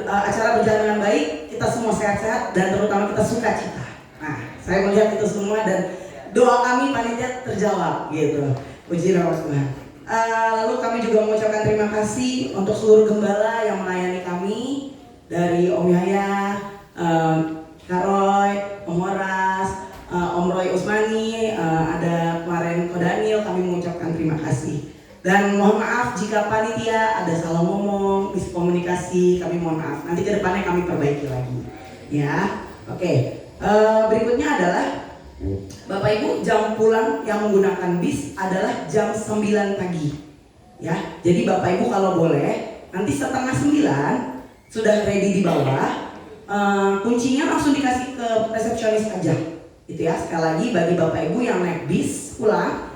acara berjalan dengan baik, kita semua sehat-sehat dan terutama kita sukacita. Nah, saya melihat itu semua dan doa kami panitia terjawab gitu. Puji nama Tuhan. Lalu kami juga mengucapkan terima kasih untuk seluruh gembala yang melayani kami, dari Om Yahya, Kak Roy, Om Horas, Om Roy Usmani, ada kemarin Ko Daniel, kami mengucapkan terima kasih. Dan mohon maaf jika panitia ada salah ngomong, miskomunikasi, kami mohon maaf. Nanti ke depannya kami perbaiki lagi. Ya, oke. Berikutnya adalah Bapak Ibu, jam pulang yang menggunakan bis adalah jam 9 pagi. Ya, jadi Bapak Ibu kalau boleh nanti setengah 9 sudah ready di bawah. Kuncinya langsung dikasih ke resepsionis aja. Gitu ya. Sekali lagi bagi Bapak Ibu yang naik bis pulang,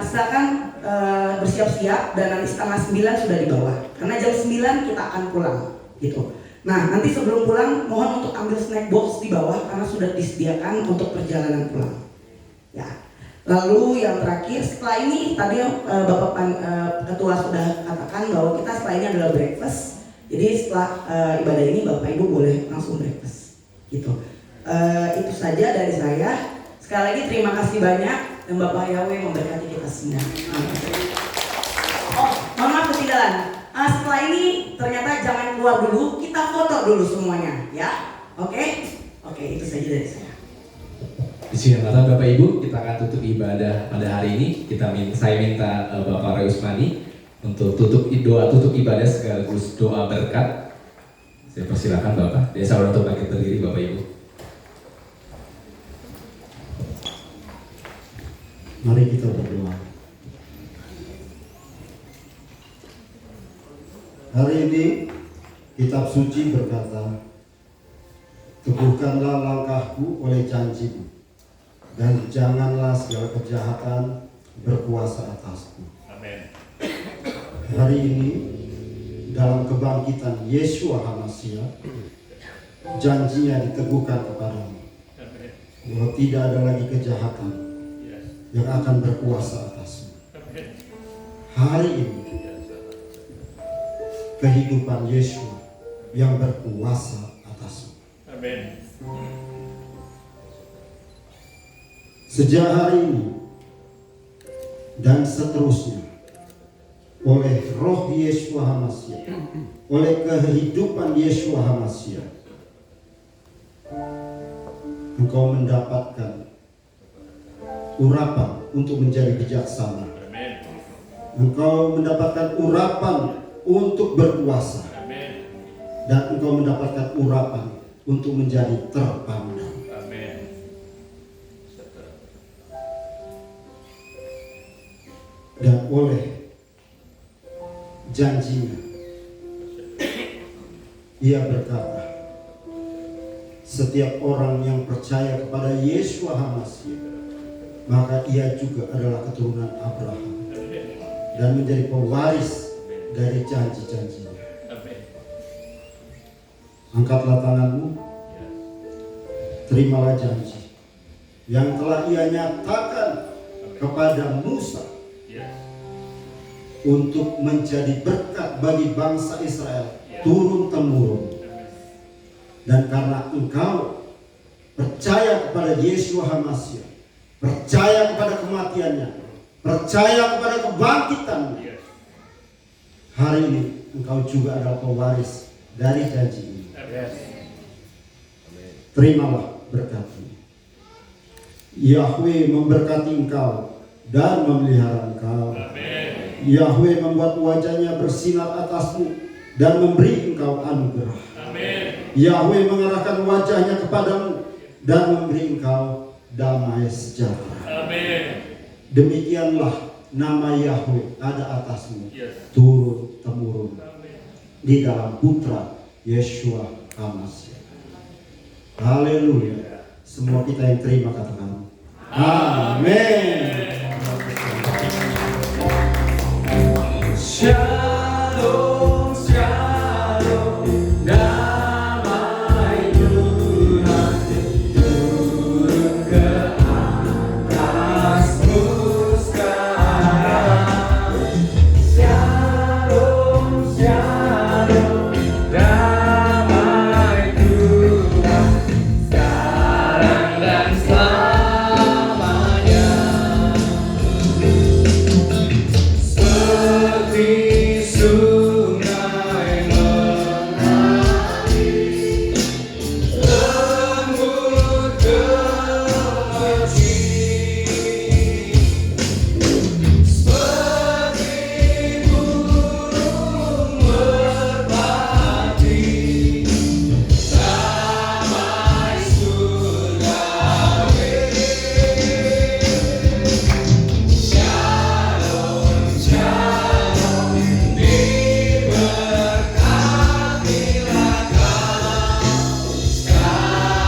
silakan bersiap-siap dan nanti setengah 9 sudah di bawah. Karena jam 9 kita akan pulang. Gitu. Nah, nanti sebelum pulang mohon untuk ambil snack box di bawah karena sudah disediakan untuk perjalanan pulang. Ya. Lalu yang terakhir, setelah ini tadi Bapak Ketua sudah katakan bahwa kita setelah ini adalah breakfast. Jadi setelah ibadah ini Bapak Ibu boleh langsung breakfast. Gitu. Itu saja dari saya. Sekali lagi terima kasih banyak dan Bapak Yahweh memberkati kita semua. Oh, mohon maaf ketinggalan. Setelah ini ternyata jangan keluar dulu, kita foto dulu semuanya, ya. Oke, itu saja dari saya. Bismillah Bapak Ibu, kita akan tutup ibadah pada hari ini. Saya minta Bapak Roy Usmani untuk doa tutup ibadah sekaligus doa berkat. Saya persilakan Bapak. Desa orang tua bangkit berdiri Bapak Ibu. Mari kita berdoa. Hari ini kitab suci berkata, teguhkanlah langkahku oleh janjimu, dan janganlah segala kejahatan berkuasa atasku. Amin. Hari ini dalam kebangkitan Yeshua HaMashiach, janjinya diteguhkan kepadamu bahwa tidak ada lagi kejahatan yang akan berkuasa atasmu. Hari ini kehidupan Yeshua yang berkuasa atasmu. Amin. Sejak hari ini dan seterusnya, oleh roh Yeshua HaMashiach, oleh kehidupan Yeshua HaMashiach, engkau mendapatkan urapan untuk menjadi bijaksana. Engkau mendapatkan urapan untuk berkuasa. Dan engkau mendapatkan urapan untuk menjadi terpandang. Dan oleh janjinya, ia berkata, setiap orang yang percaya kepada Yeshua HaMashiach, maka ia juga adalah keturunan Abraham dan menjadi pewaris dari janji-janjinya. Angkatlah tanganmu, terimalah janji yang telah ia nyatakan kepada Musa untuk menjadi berkat bagi bangsa Israel turun-temurun. Dan karena engkau percaya kepada Yeshua HaMashiach, percaya kepada kematiannya, percaya kepada kebangkitannya, hari ini engkau juga adalah pewaris dari janji ini. Terimalah berkat-Nya. Yahweh memberkati engkau dan memelihara engkau. Yahweh membuat wajahnya bersinar atasmu dan memberi engkau anugerah. Yahweh mengarahkan wajahnya kepadamu dan memberi engkau damai sejahtera. Demikianlah nama Yahweh ada atasmu turun temurun di dalam Putra Yeshua HaMashiach. Haleluya. Semua kita yang terima katakan amin. Shalom, shalom, damai Tuhan turun ke atasmu sekarang. Shalom, shalom, damai Tuhan sekarang dan selamanya. Seperti sungai mengalir, lembut gemercik, seperti burung merpati, damai surgawi. Shalom, shalom, diberkatilah kau sekarang.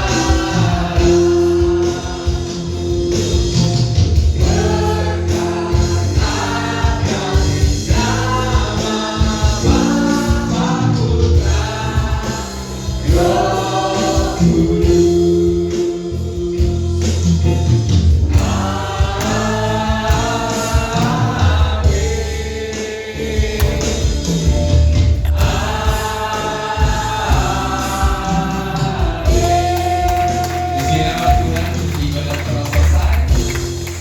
Puji nama Tuhan, ibadah telah selesai.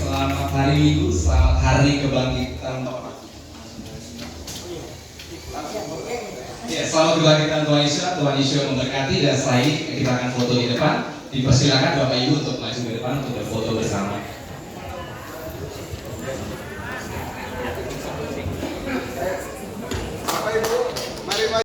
Selamat hari Minggu, selamat hari kebangkitan. Ya, selamat kebangkitan Tuhan Yesus. Tuhan Yesus memberkati, dan setelah ini kita akan foto di depan. Dipersilakan Bapak Ibu untuk maju ke depan untuk berfoto bersama.